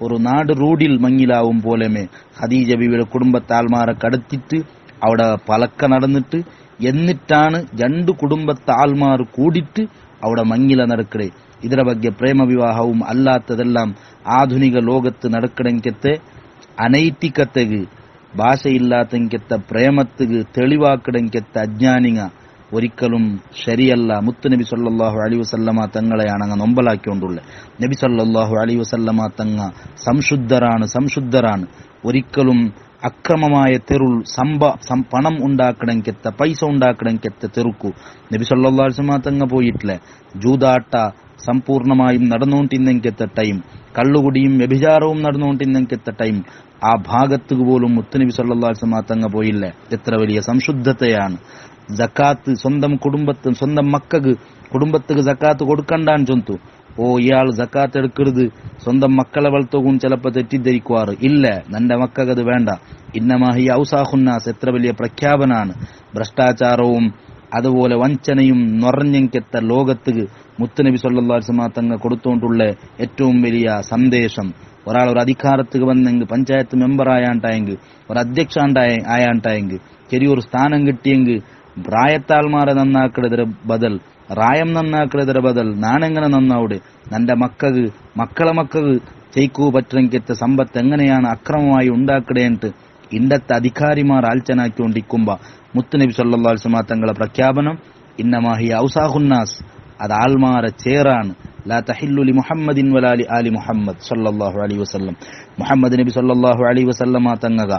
ഒരു നാട് റോഡിൽ മങ്ങിലാവും പോലെമേ ഖദീജ ബീവിയുടെ കുടുംബത്തെ ആൾമാരെ കടത്തിട്ട് അവിടെ പലക്ക നടന്നിട്ട് എന്നിട്ടാണ് 2 കുടുംബത്തെ ആൾമാർ കൂടിയിട്ട് അവിടെ മങ്ങില നടക്കടേ. ಇದರ ಬಗ್ಗೆ ಪ್ರೇಮ ವಿವಾಹവും ಅಲ್ಲಾತ್ತದೆല്ലാം ಆಧುನಿಕ ಲೋಕത്ത് നടക്കണമെങ്കിൽ അനൈതികതക്ക് ഭാഷയില്ലാത്തെങ്കത്ത പ്രേമത്തിക്ക് തെളിവാക്കണമെങ്കിൽ അജ്ഞാനിക ഒരിക്കലും ശരിയല്ല. മുത്തുനബി സല്ലല്ലാഹു അലൈഹി വസല്ലമ തങ്ങളെയാണ് അങ്ങ് നൊമ്പലാക്കിക്കൊണ്ടുള്ളത്. നബി സല്ലല്ലാഹു അലൈഹി വസല്ലമ തങ്ങ സംശുദ്ധരാണ്. ഒരിക്കലും അക്രമമായ തെരുൾ പണം ഉണ്ടാക്കണമെങ്കിൽ പൈസ ഉണ്ടാക്കണമെങ്കിൽ തെറുക്കു നബി സല്ലല്ലാഹു അലൈഹി വസല്ലമ തങ്ങ പോയിട്ടില്ല. ജൂതാട്ട സമ്പൂർണമായും നടന്നുകൊണ്ടിരുന്നെങ്കത്തെ ടൈം, കള്ളുകുടിയും വ്യഭിചാരവും നടന്നുകൊണ്ടിരുന്നെങ്കത്തെ ടൈം ആ ഭാഗത്തുക്ക് പോലും മുത്തുനബി സല്ലല്ലാഹു അലൈഹി വസല്ലം തങ്ങ പോയില്ല. എത്ര വലിയ സംശുദ്ധതയാണ്. സക്കാത്ത് സ്വന്തം കുടുംബത്തുക്ക് സക്കാത്ത് കൊടുക്കണ്ടാന്ന് ചൊന്തു. ഇയാൾ സക്കാത്ത് എടുക്കരുത്, സ്വന്തം മക്കളെ വളർത്തും ചിലപ്പോൾ തെറ്റിദ്ധരിക്കുവാറ്. ഇല്ല, നിന്റെ മക്കൾക്ക് വേണ്ട. ഇന്നമാഹി ഔസാഹുന്നാസ്, എത്ര വലിയ പ്രഖ്യാപനാണ്. ഭ്രഷ്ടാചാരവും അതുപോലെ വഞ്ചനയും നിറഞ്ഞെങ്കത്ത ലോകത്തുക്ക് മുത്തുനബി സല്ലല്ലാഹു അലൈഹി വസല്ലം തങ്ങൾ കൊടുത്തുകൊണ്ടുള്ള ഏറ്റവും വലിയ സന്ദേശം. ഒരാൾ ഒരു അധികാരത്തുക്ക് വന്നെങ്കിൽ, പഞ്ചായത്ത് മെമ്പർ ആയാണ്ടായെങ്കിൽ, ഒരു അധ്യക്ഷ ആയാണ്ടായെങ്കിൽ, ചെറിയൊരു സ്ഥാനം കിട്ടിയെങ്കിൽ പ്രായത്താൽമാരെ നന്നാക്കടതിര ബദൽ റായം നന്നാക്കടതിര ബദൽ നാനെങ്ങനെ നന്നാവിടെ? നിന്റെ മക്കളെ ചെയ്ക്കൂ പറ്റെങ്കിത്തെ സമ്പത്ത് എങ്ങനെയാണ് അക്രമമായി ഉണ്ടാക്കടേട്ട് ഇണ്ടത്തെ അധികാരിമാർ ആൽച്ചനാക്കിക്കൊണ്ടിരിക്കുമ്പോ മുത്തുനബി സല്ലല്ലാഹു അലൈഹി വസല്ലം തങ്ങളെ പ്രഖ്യാപനം ഇന്നമാഹി ഔസാഹുന്നാസ്, അത് ആൽമാരെ ചേറാണ്. ലാ തഹില്ലു ലി മുഹമ്മദിൻ വലാ ലി ആലി മുഹമ്മദ് സല്ലല്ലാഹു അലൈഹി വസല്ലം. മുഹമ്മദ് നബി സല്ലല്ലാഹു അലൈഹി വസല്ലമ തങ്ങക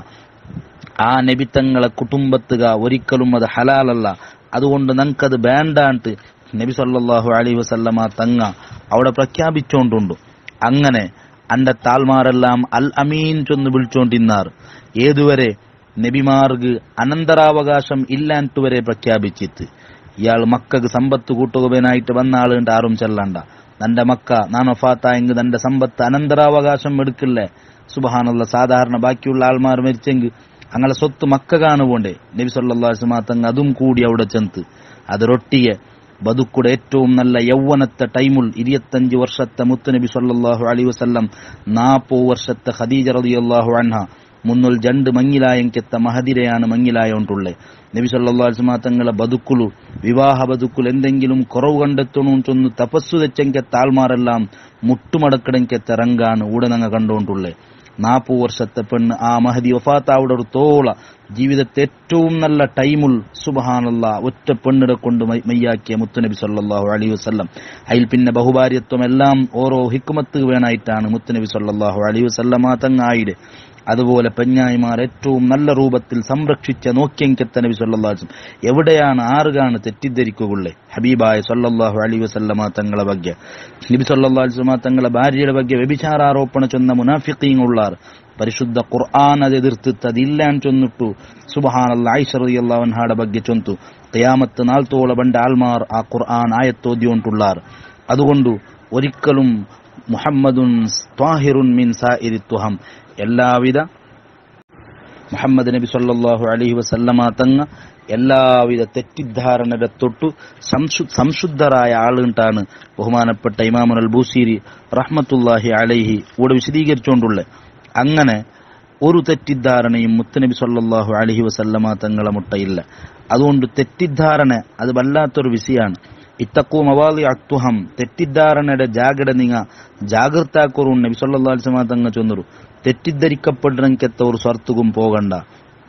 ആ നബി തങ്ങളെ കുടുംബത്തുക ഒരിക്കലും അത് ഹലാലല്ല. അതുകൊണ്ട് നമുക്കത് വേണ്ടാണ്ട് നബി സല്ലല്ലാഹു അലൈഹി വസല്ലമ തങ്ങ അവിടെ പ്രഖ്യാപിച്ചോണ്ടുണ്ട്. അങ്ങനെ അന്റെ താൽമാരെല്ലാം അൽ അമീൻ ചൊന്ന് വിളിച്ചോണ്ടിരുന്നാർ. ഏതുവരെ? നബിമാർക്ക് അനന്തരാവകാശം ഇല്ലാണ്ട് വരെ പ്രഖ്യാപിച്ചിട്ട് ഇയാൾ മക്കക്ക് സമ്പത്ത് കൂട്ടുകനായിട്ട് വന്ന ആളുണ്ട് ആരും ചെല്ലണ്ട, തന്റെ മക്ക നാൻ ഒഫാത്തായെങ്കിൽ തന്റെ സമ്പത്ത് അനന്തരാവകാശം എടുക്കില്ലേ. സുബ്ഹാനല്ലാഹ്, സാധാരണ ബാക്കിയുള്ള ആൾമാർ മരിച്ചെങ്കിൽ അങ്ങനെ സ്വത്ത് മക്ക കാണുപോണ്ടേ. നബി സല്ലല്ലാഹു അലൈഹി വസല്ലം അതും കൂടി അവിടെ ചെന്ന് അതൊരൊട്ടിയെ ബതുക്കുടെ ഏറ്റവും നല്ല യൗവനത്തെ ടൈമുൽ 25 വർഷത്തെ മുത്തുനബി സല്ലല്ലാഹു അലൈഹി വസല്ലം 40 വർഷത്തെ ഖദീജ റളിയല്ലാഹു അൻഹ മുന്നുൽ ജണ്ട് മങ്ങിലായെങ്കെത്ത മഹദിരയാണ് മങ്ങിലായോണ്ടുള്ളേ. നബി സല്ലല്ലാഹു അലൈഹി വസല്ലം തങ്ങളെ ബതുക്കുലു വിവാഹ ബതുക്കുൽ എന്തെങ്കിലും കുറവ് കണ്ടെത്തണു ചൊന്ന് തപസ്സു വെച്ചെങ്കെത്ത ആൾമാരെല്ലാം മുട്ടുമടക്കടെങ്കെത്ത റങ്കാണ് ഊടെ നങ്ങ കണ്ടുകൊണ്ടുള്ളേ. 40 വർഷത്തെ പെണ്ണ് ആ മഹദി വഫാത്താവിടെ ഒരു തോള ജീവിതത്തെ ഏറ്റവും നല്ല ടൈമുൽ സുബ്ഹാനല്ലാഹ് ഒറ്റ പെണ്ണിടെ കൊണ്ട് മയ്യാക്കിയ മുത്തുനബി സല്ലല്ലാഹു അലൈഹി വസല്ലം. അതിൽ പിന്നെ ബഹുഭാര്യത്വം എല്ലാം ഓരോ ഹിക്മത്ത് വേണായിട്ടാണ് മുത്തുനബി സല്ലല്ലാഹു അലൈഹി വസല്ലം തങ്ങായിടെ. അതുപോലെ പെഞ്ഞായിമാർ ഏറ്റവും നല്ല രൂപത്തിൽ സംരക്ഷിച്ച നോക്കിയെങ്കെത്ത നബി സല്ലല്ലാഹു അലൈഹി വസല്ലം എവിടെയാണ് ആറുകാണ് തെറ്റിദ്ധരിക്കുകയുള്ളേ. ഹബീബായ സല്ലല്ലാഹു അലൈഹി വസല്ലം തങ്ങളെ ಬಗ್ಗೆ നബി സല്ലല്ലാഹു അലൈഹി വസല്ലം തങ്ങളെ ഭാര്യയുടെ ಬಗ್ಗೆ വ്യഭിചാരാരോപണ ചൊന്ന മുനാഫിഖീങ്ങളുള്ളാർ പരിശുദ്ധ ഖുർആൻ അത് എതിർത്തിട്ട് അതില്ലാൻ ചൊന്നിട്ടു. സുബ്ഹാനല്ലാഹ്, ആയിഷ റളിയല്ലാഹു അൻഹായുടെ ಬಗ್ಗೆ ചൊന്തു ഖിയാമത്ത് നാൾത്തോളം പണ്ട് ആൾമാർ ആ ഖുർആൻ ആയത്തോതിയോണ്ടുള്ളാർ. അതുകൊണ്ട് ഒരിക്കലും മുഹമ്മദുൻ ത്വാഹിറുൻ മിൻ സായിരി തുഹം, എല്ലാവിധ മുഹമ്മദ് നബി സല്ലല്ലാഹു അലൈഹി വസല്ലമ തങ്ങ എല്ലാവിധ തെറ്റിദ്ധാരണയുടെ തൊട്ടു സംശുദ്ധരായ ആളുണ്ടാണ് ബഹുമാനപ്പെട്ട ഇമാമുൽ ബൂസീരി റഹ്മത്തുള്ളാഹി അലൈഹി ഇവിടെ വിശദീകരിച്ചുകൊണ്ടുള്ള. അങ്ങനെ ഒരു തെറ്റിദ്ധാരണയും മുത്തുനബി സല്ലല്ലാഹു അലൈഹി വസല്ലമ തങ്ങളെ മുട്ടയില്ല. അതുകൊണ്ട് തെറ്റിദ്ധാരണ അത് വല്ലാത്തൊരു വിഷയമാണ്. ഇത്തക്കൂ മവാലി അക്തുഹം, തെറ്റിദ്ധാരണയുടെ ജാഗ്രത നിങ്ങ ജാഗ്രതാക്കുറു നബി സല്ലല്ലാഹു അലൈഹി വസല്ലമ തങ്ങൾ ചൊന്നരു. തെറ്റിദ്ധരിക്കപ്പെടുന്നെങ്കെത്ത ഒരു സ്വർത്തുകും പോകണ്ട,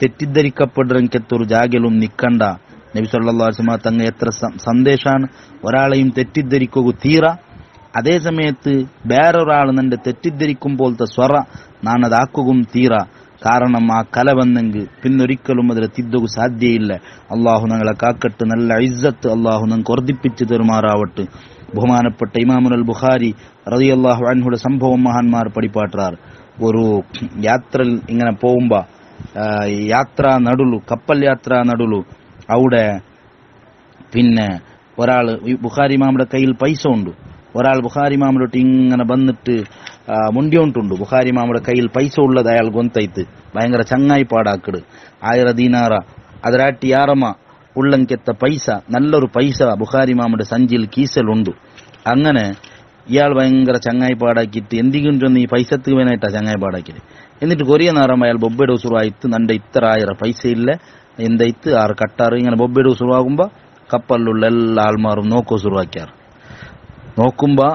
തെറ്റിദ്ധരിക്കപ്പെടുന്നെങ്കെത്ത ഒരു ജാഗലും നിക്കണ്ട. നബി സല്ലല്ലാഹു അലൈഹി വസല്ലമ തങ്ങൾ എത്ര സന്ദേശാണ് ഒരാളെയും തെറ്റിദ്ധരിക്കുക തീറ. അതേ സമയത്ത് വേറൊരാൾ നിന്റെ തെറ്റിദ്ധരിക്കുമ്പോഴത്തെ സ്വറ നാനതാക്കുകയും തീറ. കാരണം ആ കല വന്നെങ്കിൽ പിന്നൊരിക്കലും അതിൽ തിദ്ദുക സാധ്യയില്ല. അള്ളാഹു ഞങ്ങളെ കാക്കട്ട്, നല്ല ഇസ്സത്ത് അള്ളാഹു ഞങ്ങൾക്ക് വർദ്ധിപ്പിച്ചു തരുമാറാവട്ടെ. ബഹുമാനപ്പെട്ട ഇമാമുൽ ബുഖാരി റളിയല്ലാഹു അൻഹുയുടെ സംഭവം മഹാന്മാർ പഠിപ്പാട്ടാർ. ഒരു യാത്രയിൽ ഇങ്ങനെ പോകുമ്പോ യാത്രാ നടുലു, കപ്പൽ യാത്രാ നടുലു അവിടെ പിന്നെ ഒരാൾ ബുഖാരി ഇമാമുടെ കയ്യിൽ പൈസ ഉണ്ട്. ഒരാൾ ബുഖാരി ഇമാമിലോട്ട് ഇങ്ങനെ വന്നിട്ട് മുണ്ടിയോണ്ടുണ്ട്. ബുഖാരി ഇമാമുടെ കയ്യിൽ പൈസ ഉള്ളത് അയാൾ ഗൊന്തൈത്ത് ഭയങ്കര ചങ്ങായി പാടാക്കിട് 1000 ദീനാറ അതിരാട്ടി യാറമ ഉള്ളಂಕೆത്ത പൈസ, നല്ലൊരു പൈസ ബുഖാരി ഇമാമുടെ സഞ്ചിയിൽ കീസലുണ്ട്. അങ്ങനെ ഇയാൾ ഭയങ്കര ചങ്ങായി പാടാക്കിയിട്ട് എന്തെങ്കിലും ചൊന്ന് ഈ പൈസക്ക് വേനായിട്ടാ ചങ്ങായി പാടാക്കിയത്. എന്നിട്ട് കൊറിയ നേരം അയാൾ ബൊബ്ബയുടെ ഉസുറായിട്ട് നന്റെ ഇത്ര 1000 പൈസ ഇല്ല എന്തായിത്ത് 6 കട്ടാറ് ഇങ്ങനെ ബൊബ്ബയുടെ ഉസുറാകുമ്പോ കപ്പലിലുള്ള എല്ലാ ആൾമാരും നോക്കോ ഉസുറാക്കിയാറ്. നോക്കുമ്പോ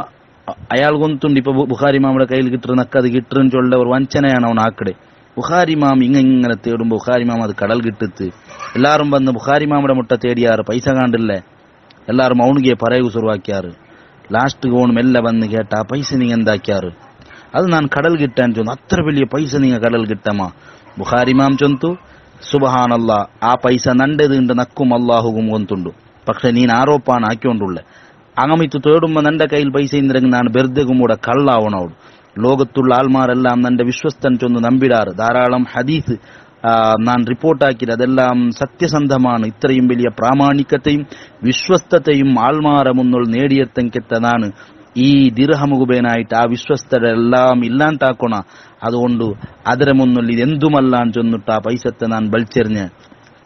അയാൾ കൊന്തുണ്ട് ഇപ്പൊ ബുഖാരി ഇമാമുടെ കയ്യിൽ കിട്ടുന്നൊക്കെ അത് കിട്ടുന്ന ചൊല്ല ഒരു വഞ്ചനയാണ് അവൻ ആക്കടെ. ബുഖാരി ഇമാം ഇങ്ങനെ തേടുമ്പോ ബുഖാരി ഇമാം അത് കടൽ കിട്ടത്ത്. എല്ലാരും വന്ന് ബുഖാരി ഇമാമുടെ മുട്ട തേടിയാറ്, പൈസ കാണ്ടില്ലേ. എല്ലാരും അവണിಗೆ പറയു സുറുവാക്കിയാറ്. ലാസ്റ്റ് ഓണും എല്ലാം വന്ന് കേട്ടാ പൈസ നീங்க എന്താക്കിയാറ്? അത് ഞാൻ കടൽ കിട്ടാൻ ചൊന്നു. അത്ര വലിയ പൈസ നീங்க കടൽ കിട്ടമാ? ബുഖാരി ഇമാം ചൊന്തു സുബ്ഹാനല്ലാ, ആ പൈസ നണ്ടത് ഉണ്ട് നക്കും അല്ലാഹുവും കൊന്തുണ്ടു. പക്ഷെ നീൻ ആരോപ്പാണ് ആക്കിക്കൊണ്ടുള്ളേ. അങ്ങമിത്ത് തേടുമ്പോ നന്റെ കയ്യിൽ പൈസ ഇന്ദ്രെങ്കിൽ ഞാൻ ബെർദകും കൂടെ കള്ളാവണോട്. ലോകത്തുള്ള ആൾമാരെല്ലാം നന്റെ വിശ്വസ്തൻ ചൊന്ന് നമ്പിടാറ്. ധാരാളം ഹദീസ് ഞാൻ റിപ്പോർട്ടാക്കിയത് അതെല്ലാം സത്യസന്ധമാണ്. ഇത്രയും വലിയ പ്രാമാണികത്തെയും വിശ്വസ്തതയും ആൾമാരെ മുന്നിൽ നേടിയെത്തങ്കെത്തതാണ് ഈ ദിർഹമുകുബേനായിട്ട് ആ വിശ്വസ്തരെല്ലാം ഇല്ലാണ്ടാക്കണ. അതുകൊണ്ട് അതിരെ മുന്നിൽ ഇതെന്തുമല്ലാൻ ചൊന്നിട്ട് ആ പൈസത്തെ ഞാൻ ബലിച്ചെറിഞ്ഞ്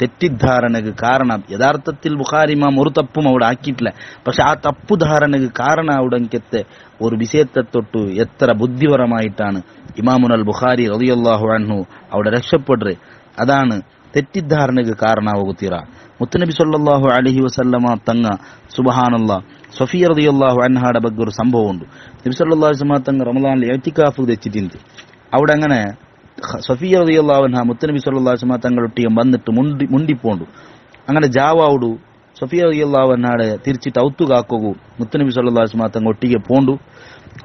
തെറ്റിദ്ധാരണക്ക് കാരണം യഥാർത്ഥത്തിൽ ബുഖാരി ഇമാം ഒരു തപ്പും അവിടെ ആക്കിയിട്ടില്ല. പക്ഷെ ആ തപ്പുധാരണക്ക് കാരണം അവിടെത്തെ ഒരു വിഷയത്തെ തൊട്ട് എത്ര ബുദ്ധിപരമായിട്ടാണ് ഇമാമുൽ ബുഖാരി റളിയല്ലാഹു അൻഹു അവിടെ രക്ഷപ്പെടുന്നത്. അതാണ് തെറ്റിദ്ധാരണക്ക് കാരണമാകുത്തീറ. മുത്തുനബി സല്ലല്ലാഹു അലൈഹി വസല്ലമ തങ്ങ സുബ്ഹാനല്ലാഹ് സഫിയ റളിയല്ലാഹു അൻഹായുടെ ಬಗ್ಗೆ ഒരു സംഭവമുണ്ട്. നബി സല്ലല്ലാഹു അലൈഹി വസല്ലമ തങ്ങ റമളാനിൽ ഇഅ്തികാഫ് വെച്ചിട്ടുണ്ട്. അവിടെ അങ്ങനെ സഫിയ റളിയല്ലാഹു അൻഹ മുത്തുനബി സല്ലല്ലാഹു അലൈഹി വസല്ലമ തങ്ങളൊട്ടിയും വന്നിട്ട് മുണ്ടിപ്പോണ്ടു. അങ്ങനെ ജാവാവുಡು സഫിയ റളിയല്ലാഹു അൻഹാടെ തിരിച്ചിട്ട് ഔത്തുകാക്കൂ മുത്തുനബി സല്ലല്ലാഹു അലൈഹി വസല്ലമ തങ്ങൾ ഒട്ടിಗೆ പോಂಡು.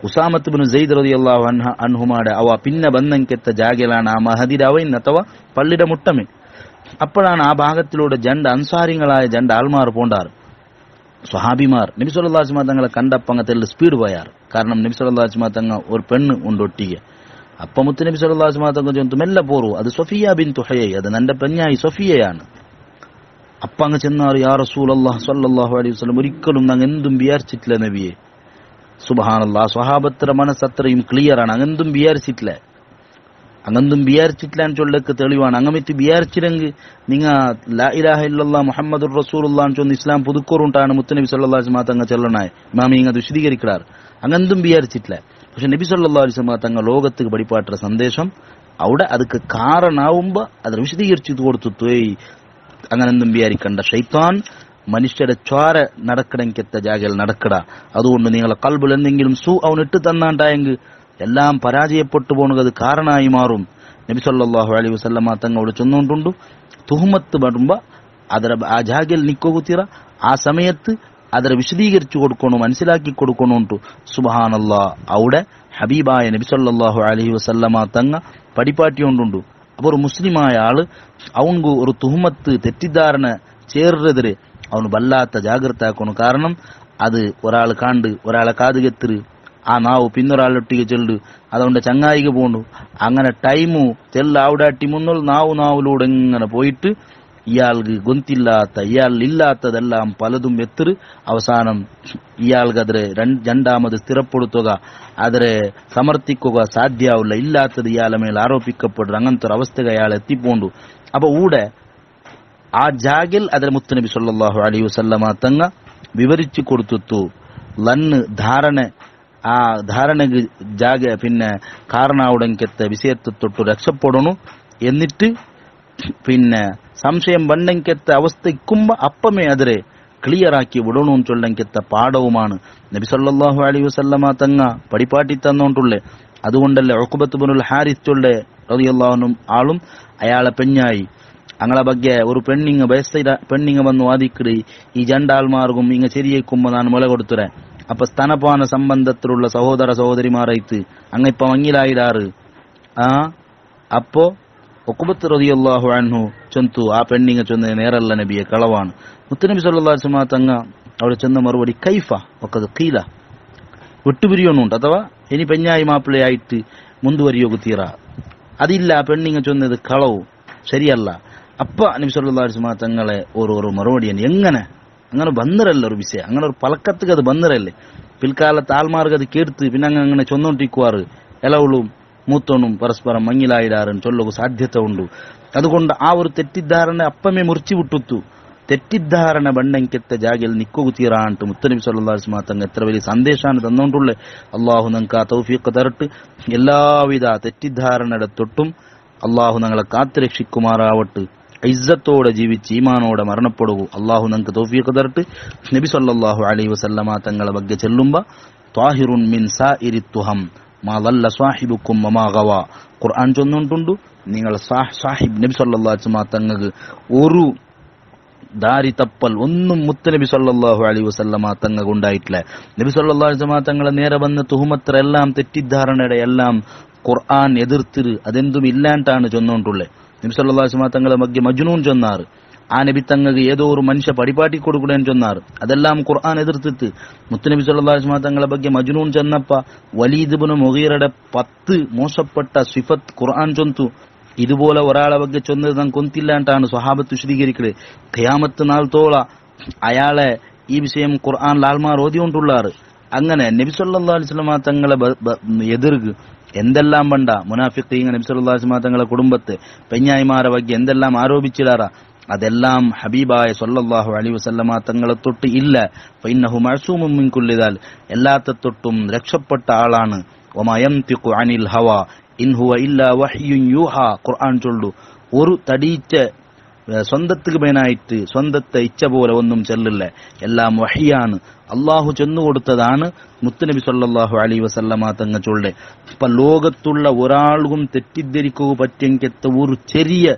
ഉസാമത്ത് ബിൻ സെയ്ദ് റളിയല്ലാഹു അൻഹുമാടെ അവ പിന്നെ ബന്നಂಕೆತ್ತ ಜಾಗലാണ് ആ മഹദിയുടെ അവൻ ಅಥವಾ പള്ളിയുടെ മുട്ടമേ. അപ്പോഴാണ് ആ ഭാഗത്തിലൂടെ രണ്ട് അൻസാരികളായ രണ്ട് ആൾമാർ പോണ്ടാറ്, സ്വഹാബിമാർ. നബി സല്ലല്ലാഹു അലൈഹി വസല്ലം തങ്ങളെ കണ്ടപ്പങ്ങത്തിൽ സ്പീഡ് പോയാറ്. കാരണം നബി സല്ലല്ലാഹു അലൈഹി വസല്ലം തങ്ങൾ ഒരു പെണ്ണ് ഉണ്ട് ഒട്ടിಗೆ. അപ്പൊ മുത്തുനബി സല്ലല്ലാഹു അലൈഹി വസല്ലം തങ്ങൾ ചൊന്നു മെല്ലെ പോറു, അത് സഫിയ ബിൻതു ഹുയൈ, അത് നന്റെ പെഞ്ഞായി സഫിയയാണ്. അപ്പൊ അങ്ങ് ചെന്നാറ്, യാ റസൂലല്ലാഹ് സ്വല്ലല്ലാഹു അലൈഹി വസല്ലം, ഒരിക്കലും ഞങ്ങൾ എന്തും വിചാരിച്ചിട്ടില്ല നബിയെ. സുബ്ഹാനല്ലാഹ്, സ്വഹാബത്തിന്റെ മനസ്സ് അത്രയും ക്ലിയർ ആണ്. അങ്ങെന്തും വിചാരിച്ചിട്ടില്ല, അങ്ങൊന്നും വിചാരിച്ചിട്ടില്ല എന്ന് ചൊല്ലക്ക് തെളിവാണ്. അങ്ങമിട്ട് വിചാരിച്ചില്ലെങ്കിൽ നിങ്ങ ലാ ഇലാഹ ഇല്ലല്ലാഹ് മുഹമ്മദുർ റസൂലുള്ളാഹ് എന്ന് ചൊന്ന് ഇസ്ലാം പുതുക്കോറുണ്ടാണ് മുത്തുനബി സല്ലല്ലാഹു അലൈഹി വസല്ലം തങ്ങൾ ചെല്ലണായി മാമി ഇങ്ങ വിശദീകരിക്കാറ്. അങ്ങെന്തും വിചാരിച്ചിട്ടില്ല. പക്ഷെ നബി സല്ലല്ലാഹു അലൈഹി വസല്ലം തങ്ങൾ ലോകத்துக்கு പഠിപ്പാട്ട സന്ദേശം അവിടെ ಅದಕ್ಕೆ കാരണാവുമ്പോ അത് വിശദീകരിച്ചു കൊടുത്തു. അങ്ങനെന്തും വിചാരിക്കണ്ട, ഷൈത്താൻ മനുഷ്യരുടെ ചോര നടക്കണമെങ്കിത്ത ജാഗയിൽ നടക്കട. അതുകൊണ്ട് നിങ്ങളെ കൽബിൽ എന്തെങ്കിലും അവനിട്ട് തന്നാണ്ടായെങ്കിൽ എല്ലാം പരാജയപ്പെട്ടു പോകുന്നത് അത് കാരണമായി മാറും. നബി സല്ലല്ലാഹു അലൈഹി വസല്ലം തങ്ങളോട് ചൊന്നുകൊണ്ടുണ്ട്, തുഹ്മത്ത് വരുമ്പോ ಅದರ ಆ ಜಾಗದಲ್ಲಿ ನಿಕ್ಕೋಗುತ್ತೀರ, ಆ ಸಮಯത്ത് ಅದರ വിശദീകരിച്ചു കൊടുക്കണം, മനസ്സിലാക്കി കൊടുക്കണം ഉണ്ടു. സുബ്ഹാനല്ലാഹ്, അവിടെ ഹബീബായ നബി സല്ലല്ലാഹു അലൈഹി വസല്ലമ തങ്ങ പടിപ്പാട്ടിയുണ്ടുണ്ട്. അപ്പൊ ഒരു മുസ്ലിമായ ആള് അവൻകു ഒരു തുഹ്മത്ത് തെറ്റിദ്ധാരണ ചേർന്നെതിരെ അവന് വല്ലാത്ത ജാഗ്രത ആക്കണം. കാരണം അത് ഒരാൾ കാണ്ട് ഒരാളെ കാതുകെത്തിര്, ആ നാവ് പിന്നൊരാളൊട്ടിಗೆ ചെല്ലു, അതുകൊണ്ട് ചങ്ങായിക്ക് പോണ്ടു. അങ്ങനെ ടൈമു ചെല്ല ഔടാട്ടി മുന്നോൾ നാവിലൂടെ ഇങ്ങനെ പോയിട്ട് ഇയാൾക്ക് ഗൊന്തില്ലാത്ത ഇയാളില്ലാത്തതെല്ലാം പലതും എത്തിര് അവസാനം ഇയാൾക്ക് അതിരെ രണ്ടാമത് സ്ഥിരപ്പെടുത്തുക, അതിരെ സമർത്ഥിക്കുക സാധ്യാവില്ല. ഇല്ലാത്തത് ഇയാളെ മേൽ ആരോപിക്കപ്പെടുക. അങ്ങനത്തെ ഒരു അവസ്ഥ അയാൾ എത്തിപ്പോണ്ടു. അപ്പൊ ഊടെ ആ ജാഗിൽ അതിരെ മുത്തുനബി സല്ലല്ലാഹു അലൈഹി വസല്ലമ തങ്ങ വിവരിച്ചു കൊടുത്തു. ലന്ന് ആ ധാരണക്ക് ജാഗ പിന്നെ കാരണാവുടെങ്കത്തെ വിഷയത്തെ തൊട്ട് രക്ഷപ്പെടണു. എന്നിട്ട് പിന്നെ സംശയം ബണ്ടെങ്കത്തെ അവസ്ഥ ഇക്കുമ്പോ അപ്പമേ അതിരെ ക്ലിയർ ആക്കി വിടണു ചൊല്ലെങ്കത്തെ പാഠവുമാണ് നബി സല്ലല്ലാഹു അലൈഹി വസല്ലമ തങ്ങ പടിപ്പാട്ടി തന്നോണ്ടുള്ളേ. അതുകൊണ്ടല്ലേ ഉഖബത്ത് ഇബ്നുൽ ഹാരിസ് ചൊല്ലെ റളിയല്ലാഹു അൻഹു ആളും അയാളെ പെഞ്ഞായി അങ്ങളെ ಬಗ್ಗೆ ഒരു പെണ്ണിങ്ങ വന്നു വാദിക്കറി, ഈ ജണ്ടാൾമാർക്കും ഇങ്ങ ശരിയേക്കുമ്പോ ഞാൻ മുല കൊടുത്തുറേ. അപ്പൊ സ്തനപാന സംബന്ധത്തിലുള്ള സഹോദര സഹോദരിമാരായിട്ട് അങ്ങ ഇപ്പൊ മങ്ങിലായിടാറ്. അപ്പോ ഉഖബത്ത് റളിയല്ലാഹു അൻഹു ചൊന്തു, ആ പെണ്ണിങ്ങ ചൊന്ന നേരല്ല നബിയെ, കളവാണ്. മുത്തുനബി സല്ലല്ലാഹു അലൈഹി വസല്ലം തങ്ങ അവിടെ ചെന്ന മറുപടി കൈഫ ഒക്കത് കീല, വിട്ടുപിരിയൊന്നുണ്ട് അഥവാ ഇനി പെഞ്ഞായി മാപ്പിളയായിട്ട് മുന്തുവരിയോഗ തീറ, അതില്ല. പെണ്ണിങ്ങ ചൊന്നത് കളവ് ശരിയല്ല. അപ്പ നബി സല്ലല്ലാഹു അലൈഹി വസല്ലം തങ്ങളെ ഒരു മറുപടിയാണ്, എങ്ങനെ അങ്ങനെ ബന്ധരല്ല ഒരു വിഷയം, അങ്ങനെ ഒരു പലക്കത്തുക്ക് അത് ബന്ധരല്ലേ. പിൽക്കാലത്ത് ആൾമാർക്ക് അത് കേട്ട് പിന്നെ അങ്ങനെ ചൊന്നോണ്ടിക്കുവാറ് എലവളും മൂത്തോണും പരസ്പരം മങ്ങിലായിടാറും ചൊല്ലുക സാധ്യത ഉണ്ട്. അതുകൊണ്ട് ആ ഒരു തെറ്റിദ്ധാരണ അപ്പമേ മുറിച്ചു വിട്ടുത്തു. തെറ്റിദ്ധാരണ ബണ്ടെങ്കത്തെ ജാഗയിൽ നിക്കോകു തീറാണ്ട് മുത്തനബി സല്ലല്ലാഹു അലൈഹി വസല്ലം തങ്ങൾ എത്ര വലിയ സന്ദേശമാണ് തന്നോണ്ടുള്ളേ. അള്ളാഹു നമുക്ക് ആ തൗഫീഖ് തരട്ട്. എല്ലാവിധ തെറ്റിദ്ധാരണയുടെ തൊട്ടും അള്ളാഹു ഞങ്ങളെ കാത്തുരക്ഷിക്കുമാറാവട്ട്. ഇസ്സത്തോടെ ജീവിച്ച് ഈമാനോടെ മരണപ്പെടുകൂ. അള്ളാഹു നമുക്ക് തൗഫീഖ് തരട്ട്. നബി സല്ലല്ലാഹു അലൈഹി വസല്ലമ തങ്ങളെ ಬಗ್ಗೆ ചെല്ലുമ്പോ ത്വാഹിറുൻ മിൻ സായിരി തുഹം മാ ദല്ല സാഹിബുക്കും വമാ ഗവാ, ഖുർആൻ ചൊന്നുകൊണ്ടുണ്ട്. നിങ്ങൾ സാഹിബ് നബി സല്ലല്ലാഹു അലൈഹി വസല്ലമ തങ്ങൾക്ക് ഒരു ദാരി തപ്പൽ ഒന്നും മുത്തനബി സല്ലല്ലാഹു അലൈഹി വസല്ലമ തങ്ങൾക്ക് ഉണ്ടായിട്ടില്ല. നബി സല്ലല്ലാഹു അലൈഹി വസല്ലമ തങ്ങളെ നേരെ വന്ന തുഹമത്ര എല്ലാം തെറ്റിദ്ധാരണയുടെ എല്ലാം ഖുർആൻ എതിർത്തിര്, അതെന്തും ഇല്ലാണ്ടാണ് ചൊന്നുകൊണ്ടുള്ളത്. നബി സല്ലല്ലാഹു അലൈഹി വസല്ലം തങ്ങളെ ಬಗ್ಗೆ മജ്നൂൻ ചൊന്നാറ്, ആ നബി തങ്ങൾക്ക് ഏതോ ഒരു മനുഷ്യ പടിപാട്ടി കൊടുക്കണേന്ന് ചൊന്നാറ്, അതെല്ലാം ഖുർആൻ എതിർത്തിട്ട്. മുത്തുനബി സല്ലല്ലാഹു അലൈഹി വസല്ലം തങ്ങളെ ಬಗ್ಗೆ മജ്നൂൻ ചെന്നപ്പ വലീദ് ഇബ്നു മുഗീറയുടെ 10 മോശപ്പെട്ട സിഫത്ത് ഖുർആൻ ചൊന്തു. ഇതുപോലെ ഒരാളെ ಬಗ್ಗೆ ചൊന്നത് നമുക്ക് ഒന്നില്ലാണ്ടാണ് സ്വഹാബത്ത് വിശദീകരിക്കല്. ഖിയാമത്ത് നാൾ തോള അയാളെ ഈ വിഷയം ഖുർആൻ ലാൽമാർ ഓതിക്കൊണ്ടുള്ളാറ്. അങ്ങനെ നബി സല്ലല്ലാഹു അലൈഹി വസല്ലം തങ്ങളെ എതിർക്ക് എന്തെല്ലാം വേണ്ട മുനാഫിഖീൻ നബി സല്ലല്ലാഹു അലൈഹി വസല്ലം തങ്ങളെ കുടുംബത്തെ പെഞ്ഞായിമാരെ ಬಗ್ಗೆ എന്തെല്ലാം ആരോപിച്ചിടാറ, അതെല്ലാം ഹബീബായ സല്ലല്ലാഹു അലൈഹി വസല്ലം തങ്ങളെ തൊട്ട് ഇല്ല. ഫഇന്നഹു മഅസൂമുൻ മിൻ കുല്ലി ദാൽ, എല്ലാത്ത തൊട്ടും രക്ഷപ്പെട്ട ആളാണ്. വമാ യൻതിഖു അനിൽ ഹവാ ഇൻ ഹുവ ഇല്ലാ വഹ്യുൻ യൂഹാ, ഖുർആൻ ചൊല്ലു. ഒരു തടീച്ച സ്വന്തത്തിന് മേനായിട്ട് സ്വന്തത്തെ ഇച്ഛ പോലെ ഒന്നും ചെല്ലില്ല, എല്ലാം വഹിയാണ്, അള്ളാഹു ചെന്നുകൊടുത്തതാണ്. മുത്തുനബി സല്ലല്ലാഹു അലൈഹി വസല്ലമ തങ്ങൾ ചൊല്ലെ. ഇപ്പൊ ലോകത്തുള്ള ഒരാൾക്കും തെറ്റിദ്ധരിക്കുക പറ്റിയെങ്കത്തെ ഒരു ചെറിയ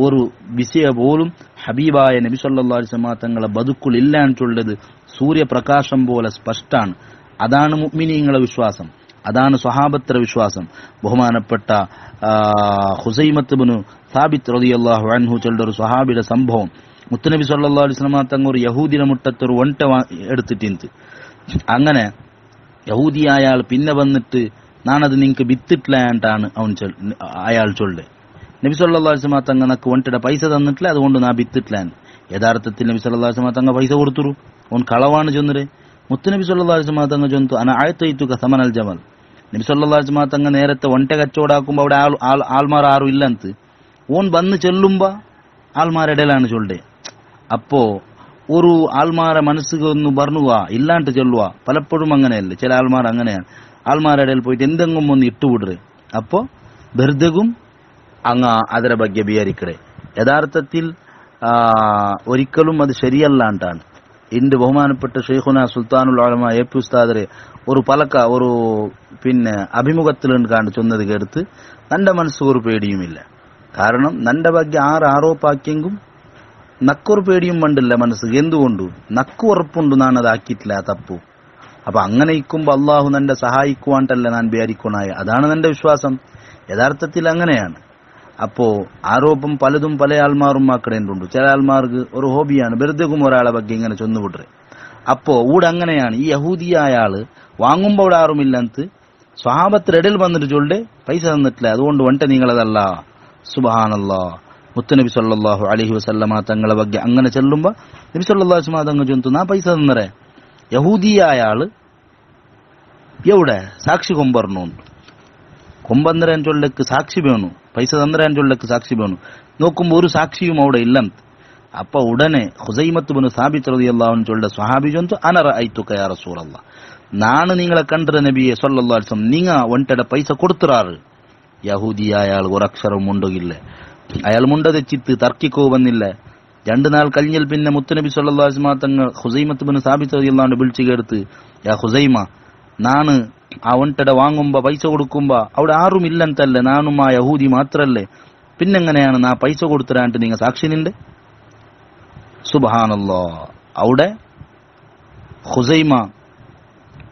ഒരു വിഷയ പോലും ഹബീബായ നബി സല്ലല്ലാഹു അലൈഹി വസല്ലമ തങ്ങളെ ബതുക്കുൾ ഇല്ലാന്ന് ചൊല്ലത് സൂര്യപ്രകാശം പോലെ സ്പഷ്ടാണ്. അതാണ് മുഅ്മിനീങ്ങളുടെ വിശ്വാസം, അതാണ് സ്വഹാബത്തിന്റെ വിശ്വാസം. ബഹുമാനപ്പെട്ട ഹുസൈമത്ത് ഇബ്നു സാബിത്ത് റളിയല്ലാഹു അൻഹു ചൊല്ലുന്ന ഒരു സ്വഹാബിയുടെ സംഭവം, മുത്തുനബി സല്ലല്ലാഹു അലൈഹി വസല്ലം തങ്ങൾ ഒരു യഹൂദിനെ മുട്ടത്തൊരു ഒൻട്ട എടുത്തിട്ടുണ്ട്. അങ്ങനെ യഹൂദിയായ ആൾ പിന്നെ വന്നിട്ട് ನಾನದು ನಿಂಗೆ ಬಿತ್ತಿಟ್ಲ ಅಂಟಾನು ಅಯಾಳು ಚೊಲ್ಲೆ. നബി സല്ലല്ലാഹു അലൈഹി വസല്ലം തങ്ങ നക്ക് ഒണ്ടിട പൈസ തന്നിട്ടില്ല, അതുകൊണ്ട് നാ ബിത്തിട്ടില്ലാൻ. യഥാർത്ഥത്തിൽ നബി സല്ലല്ലാഹു അലൈഹി വസല്ലം തങ്ങ പൈസ കൊടുത്തുරු, ഓൻ കളവാണ് ചൊന്നരെ. മുത്തു നബി സല്ലല്ലാഹു അലൈഹി വസല്ലം തങ്ങ ചൊന്തു അന ആയത്തൈതുക സമനൽ ജമൽ. നബി സല്ലല്ലാഹു അലൈഹി വസല്ലം തങ്ങ നേരത്തെ ഒಂಟೆ കച്ചവടാക്കുമ്പോൾ അവിടെ ആൾമാർ ആരും ഇല്ലಂತ ഓൻ വന്ന് ചെല്ലുമ്പോ ആൾമാരെടലാണ് ചൊല്ലെ. അപ്പോ ഒരു ആൾമാരെ മനസ്സിಗೆ ഒന്ന് ബർണുക ഇല്ലാണ്ട് ചൊല്ലുക. പലപ്പോഴും അങ്ങനെയല്ലേ, ചില ആൾമാർ അങ്ങനെയാണ്. ആൾമാരെടയിൽ പോയിട്ട് എന്തെങ്കിലും ഒന്ന് ഇട്ടുവിടുറെ, അപ്പോ വെറുതെയും അങ്ങ് ಅದರ ಬಗ್ಗೆ വിചാരിക്കടെ. യഥാർത്ഥത്തിൽ ഒരിക്കലും അത് ശരിയല്ലാണ്ടാണ്. ഇന്ന് ബഹുമാനപ്പെട്ട ഷെയ്ഖുന സുൽത്താനുൽ ഉലമ എ.പി. ഉസ്താദരെ ഒരു ഒരു പിന്നെ അഭിമുഖത്തിൽ കണ്ട് ചൊന്നത് കേട്ട് നന്റെ മനസ്സ് ഒരു പേടിയുമില്ല. കാരണം നന്റെ ಬಗ್ಗೆ ആരോപാക്കിയെങ്കും നക്കൊരു പേടിയും പണ്ടില്ല മനസ്സ്. എന്തുകൊണ്ടു? നക്ക് ഉറപ്പുണ്ട് നാനത് ആക്കിയിട്ടില്ല ആ തപ്പു. അപ്പൊ അങ്ങനെ ഇരിക്കുമ്പോ അള്ളാഹു നന്റെ സഹായിക്കുവാണ്ടല്ല ഞാൻ വിചാരിക്കണായ. അതാണ് നന്റെ വിശ്വാസം. യഥാർത്ഥത്തിൽ അങ്ങനെയാണ്. അപ്പോ ആരോപം പലതും പല ആൾമാരും ആക്കടേണ്ടുണ്ട്. ചില ആൾമാർക്ക് ഒരു ഹോബിയാണ് വെറുതെക്കും ഒരാളെ ಬಗ್ಗೆ ഇങ്ങനെ ചൊന്നുവിട്രെ. അപ്പോ ഊടെ അങ്ങനെയാണ്. ഈ യഹൂദിയായ ആള് വാങ്ങുമ്പോ അവിടെ ആറുമില്ലಂತ സ്വഹാബത്തിന്റെ ഇടയിൽ വന്നിട്ട് ചൊല്ലെ പൈസ തന്നിട്ടില്ല, അതുകൊണ്ട് ഒಂಟೆ നിങ്ങളതല്ല. സുബ്ഹാനല്ലാഹ്. മുത്തുനബി സല്ലല്ലാഹു അലൈഹി വസല്ലമ തങ്ങളെ ಬಗ್ಗೆ അങ്ങനെ ചെല്ലുമ്പോ നബി സല്ലല്ലാഹു അലൈഹി വസല്ലം തങ്ങൾ ചൊന്തു നാ പൈസ തന്നരെ. യഹൂദിയായ ആള് എവിടെ സാക്ഷി കൊമ്പറന്നുണ്ട്. കൊമ്പന്നരാൻ ചൊല്ലക്ക് സാക്ഷി വേണു, പൈസ തന്നരാൻ ചൊല്ലക്ക് സാക്ഷി വേണു. നോക്കുമ്പോ ഒരു സാക്ഷിയും അവിടെ ഇല്ലಂತ. അപ്പൊ ഉടനെ ഹുസൈമത്ത് ബിൻ സാബിത്ത് റളിയല്ലാഹു അൻഹു ചൊല്ല സ്വഹാബി ചൊന്തു അന റഅയ്തുക യാ റസൂലല്ലാഹ്, ನಾನು നിങ്ങളെ കണ്ടረ നബിയെ സല്ലല്ലാഹു അലൈഹി വസല്ലം, നിങ്ങ ഒಂಟೆಡ പൈസ കൊടുത്തറാറ്. യഹൂദിയായ ആൾ ഒരക്ഷരം മുണ്ടുകില്ല. അയാൾ മുണ്ട തെച്ചിത്ത് തർക്കിക്കോ വന്നില്ല. 2 നാൾ കഴിഞ്ഞൽ പിന്നെ മുത്തുനബി സല്ലല്ലാഹു അലൈഹി വസല്ലം തങ്ങൾ ഹുസൈമത്ത് ബിൻ സാബിത്ത് റളിയല്ലാഹു അൻഹു വിളിച്ചു കേടുത്ത്, യാ ഹുസൈമ, നാണ് ആ ഒಂಟೆಡ വാങ്ങുമ്പോ പൈസ കൊടുക്കുമ്പോ അവിടെ ആരും ഇല്ലಂತല്ലേ, നാനും ആ യഹൂദി മാത്രല്ലേ, പിന്നെങ്ങനെയാണ് നാ പൈസ കൊടുത്തരാണ്ട് നിങ്ങൾ സാക്ഷി നിണ്ട്? സുബ്ഹാനല്ലാഹ്. അവിടെ ഹുസൈമ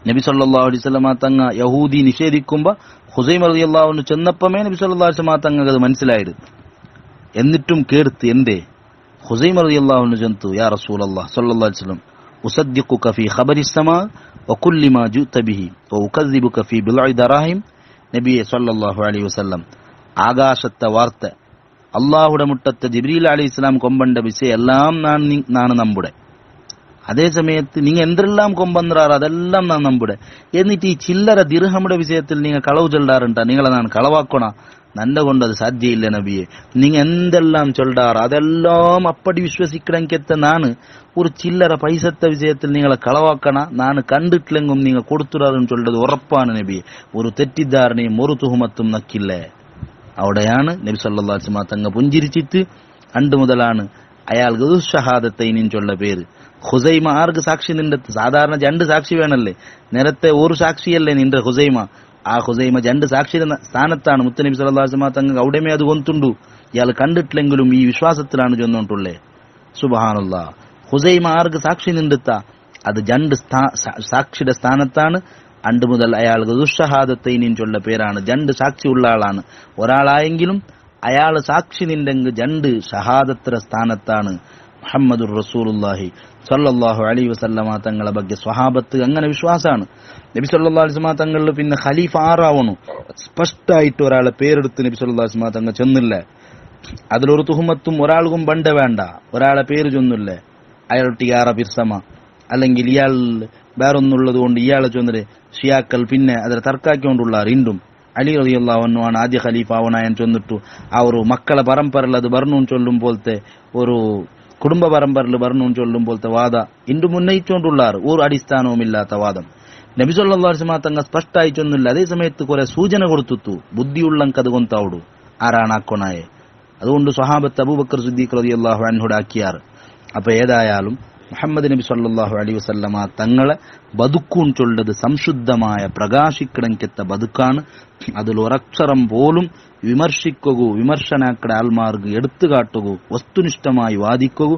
നബി സല്ലല്ലാഹു അലൈഹി വസല്ലം തങ്ങ യഹൂദി നിഷേധിക്കുമ്പോ ഹുസൈമ റളിയല്ലാഹു അൻഹു ചെന്നപ്പമേ നബി സല്ലല്ലാഹു അലൈഹി വസല്ലം തങ്ങൾക്ക് അത് മനസ്സിലായത്. എന്നിട്ടും കേടുത്ത് എന്തേ? ഹുസൈമ റളിയല്ലാഹു അൻഹു ചൊന്തു, യാ റസൂലല്ലാഹ് സല്ലല്ലാഹു അലൈഹി വസല്ലം, ഉസദ്ദിഖുക ഫീ ഖബരി സ്സമാ വകുല്ലി മാ ജുഅത ബിഹി വഉകദ്ദിബുക ഫീ ബിൽഇ ദറാഹിം. നബിയെ സല്ലല്ലാഹു അലൈഹി വസല്ലം, ആകാശത്തെ വാർത്ത, അല്ലാഹുടെ മുട്ടത്തെ ജിബ്രീൽ അലൈഹിസ്സലാം കൊമ്പണ്ട വിഷയം എല്ലാം നാണ് നമ്മുടെ. അതേ സമയത്ത് നിങ്ങൾ എന്തെല്ലാം കൊമ്പന്നറാറ് അതെല്ലാം നാം നമ്മുടെ. എന്നിട്ട് ഈ ചില്ലറ ദിർഹമുടെ വിഷയത്തിൽ നിങ്ങൾ കളവ് ചൊല്ലാറുണ്ടാ? നിങ്ങളെ നാൻ കളവാക്കണ? നന്റെ കൊണ്ട് അത് സാധ്യയില്ല നബിയെ. നിങ്ങൾ എന്തെല്ലാം ചൊല്ലാറ് അതെല്ലാം അപ്പടി വിശ്വസിക്കണമെങ്കെത്ത നാണ് ഒരു ചില്ലറ പൈസത്തെ വിഷയത്തിൽ നിങ്ങളെ കളവാക്കണ? നാണ് കണ്ടിട്ടില്ലെങ്കും നിങ്ങൾ കൊടുത്തുറാറും ചൊല്ലത് ഉറപ്പാണ് നബിയെ. ഒരു തെറ്റിദ്ധാരണയും ഒരു തുഹമത്തും നക്കില്ലേ. അവിടെയാണ് നബി സല്ലല്ലാഹു അലൈഹി വസല്ലം തങ്ങ പുഞ്ചിരിച്ചിട്ട് അണ്ട് മുതലാണ് അയാൾക്ക് ഷഹാദത്തൈനിൻ ചൊല്ല പേര്. ഹുസൈമ ആർക്ക് സാക്ഷി നിണ്ടെത്ത്? സാധാരണ 2 സാക്ഷി വേണല്ലേ, നേരത്തെ ഒരു സാക്ഷിയല്ലേ നിന്റെ ഹുസൈമ. ആ ഹുസൈമ 2 സാക്ഷിയുടെ സ്ഥാനത്താണ്. മുത്തനബി സല്ലല്ലാഹു അലൈഹി വസല്ലം തങ്ങൾ അവിടെമേ അത് കൊന്തുണ്ടു. ഇയാൾ കണ്ടിട്ടില്ലെങ്കിലും ഈ വിശ്വാസത്തിലാണ് ചൊന്നോണ്ടുള്ളേ. സുബ്ഹാനല്ലാഹ്. ഹുസൈമ ആർക്ക് സാക്ഷി നിണ്ടെത്ത? അത് 2 സാക്ഷിയുടെ സ്ഥാനത്താണ്. അണ്ട് മുതൽ അയാൾക്ക് ദുഷഹാദത്തൈനിൻ ചൊല്ല പേരാണ്. 2 സാക്ഷി ഉള്ള ആളാണ്. ഒരാളായെങ്കിലും അയാൾ സാക്ഷി നിണ്ടെങ്കിൽ 2 ഷഹാദത്തിന്റെ സ്ഥാനത്താണ്. മുഹമ്മദുർ റസൂലുള്ളാഹി സല്ലല്ലാഹു അലൈഹി വസല്ലമ തങ്ങളെ ಬಗ್ಗೆ സ്വഹാബത്ത് അങ്ങനെ വിശ്വാസമാണ്. നബി സല്ലല്ലാഹു അലൈഹി വസല്ലമ തങ്ങളിൽ പിന്നെ ഖലീഫ ആറാവണു. സ്പഷ്ടമായിട്ട് ഒരാളെ പേരെടുത്ത് നബി സല്ലല്ലാഹു അലൈഹി വസല്ലമ തങ്ങൾ ചെന്നില്ല. അതിലൊരു തുഹമത്തും ഒരാൾക്കും ബണ്ട വേണ്ട. ഒരാളെ പേര് ചൊന്നില്ല, അയാളൊട്ടി യാറ പിർസമ അല്ലെങ്കിൽ ഇയാൾ വേറൊന്നുള്ളത് കൊണ്ട് ഇയാളെ ചൊന്നര് ഷിയാക്കൾ പിന്നെ അതിൽ തർക്കാക്കിക്കൊണ്ടുള്ള റിണ്ടും അലി റളിയല്ലാഹു അൻഹു ആണ് ആദ്യ ഖലീഫ ആവണായൻ ചൊന്നിട്ടു. ആ ഒരു മക്കളെ പരമ്പരയിൽ അത് ബർണൂൻ ചൊല്ലും പോലത്തെ ഒരു കുടുംബ പരമ്പരയിൽ ബർണൂൻ ചൊല്ലും പോലത്തെ വാദ ഇന്നു ഉന്നയിച്ചുകൊണ്ടുള്ളാറ് ഒരു അടിസ്ഥാനവുമില്ലാത്ത വാദം. നബി സല്ലല്ലാഹു അലൈഹി വസല്ലം തങ്ങൾ സ്പഷ്ടമായി ചൊന്നില്ല. അതേ സമയത്ത് കുറെ സൂചന കൊടുത്തു, ബുദ്ധിയുള്ളങ്ക് അത് കൊന്താവുടു ആരാണാക്കൊണായെ. അതുകൊണ്ട് സ്വഹാബത്ത് അബൂബക്കർ സിദ്ദീഖ് റളിയല്ലാഹു അൻഹുടെ ആക്കിയാറ്. അപ്പൊ ഏതായാലും മുഹമ്മദ് നബി സല്ലല്ലാഹു അലൈഹി വസല്ലമ തങ്ങളെ ബതുക്കൂൻ ചൊല്ലത് സംശുദ്ധമായ പ്രകാശിക്കിടങ്കെത്ത ബതുക്കാണ്. അതിൽ ഒരക്ഷരം പോലും വിമർശിക്കുകയോ വിമർശനാക്കട ആൾമാർക്ക് എടുത്തു കാട്ടുകയോ വസ്തുനിഷ്ഠമായി വാദിക്കുകയോ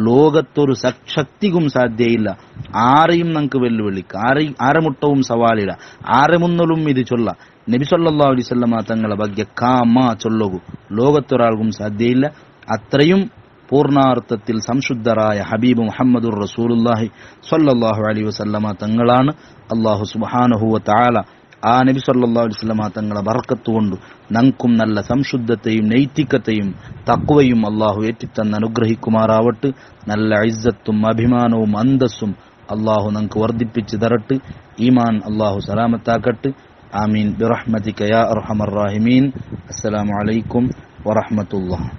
ലോകത്തൊരു ശക്തിക്കും സാധ്യയില്ല. ആരെയും നമുക്ക് വെല്ലുവിളിക്ക, ആരമുട്ടവും സവാലിട, ആരെ മുന്നലും ഇത് ചൊല്ല. നബി സല്ലല്ലാഹു അലൈഹി വസല്ലമ തങ്ങളെ ಬಗ್ಗೆ കാമാ ചൊല്ലുകയോ ലോകത്തൊരാൾക്കും സാധ്യയില്ല. അത്രയും പൂർണാർത്ഥത്തിൽ സംശുദ്ധരായ ഹബീബ് മുഹമ്മദുർ റസൂലുള്ളാഹി സ്വല്ലല്ലാഹു അലൈഹി വസല്ലമ തങ്ങളാണ്. അല്ലാഹു സുബ്ഹാനഹു വ തആല ആ നബി സല്ലല്ലാഹു അലൈഹി വസല്ലമ തങ്ങളെ ബർക്കത്ത് കൊണ്ട് നമുക്കും നല്ല സംശുദ്ധത്തെയും നൈതികതയും തഖ്വയും അല്ലാഹു ഏറ്റിത്തന്ന് അനുഗ്രഹിക്കുമാറാവട്ടെ. നല്ല ഇസ്സത്തും അഭിമാനവും അന്തസ്സും അല്ലാഹു നമുക്ക് വർദ്ധിപ്പിച്ചു തരട്ടെ. ഈമാൻ അല്ലാഹു സലാമത്താക്കട്ടെ. ആമീൻ ബിറഹ്മതിക യാ അർഹമർ റഹീമീൻ. അസ്സലാമു അലൈക്കും വറഹ്മത്തുള്ളാഹി.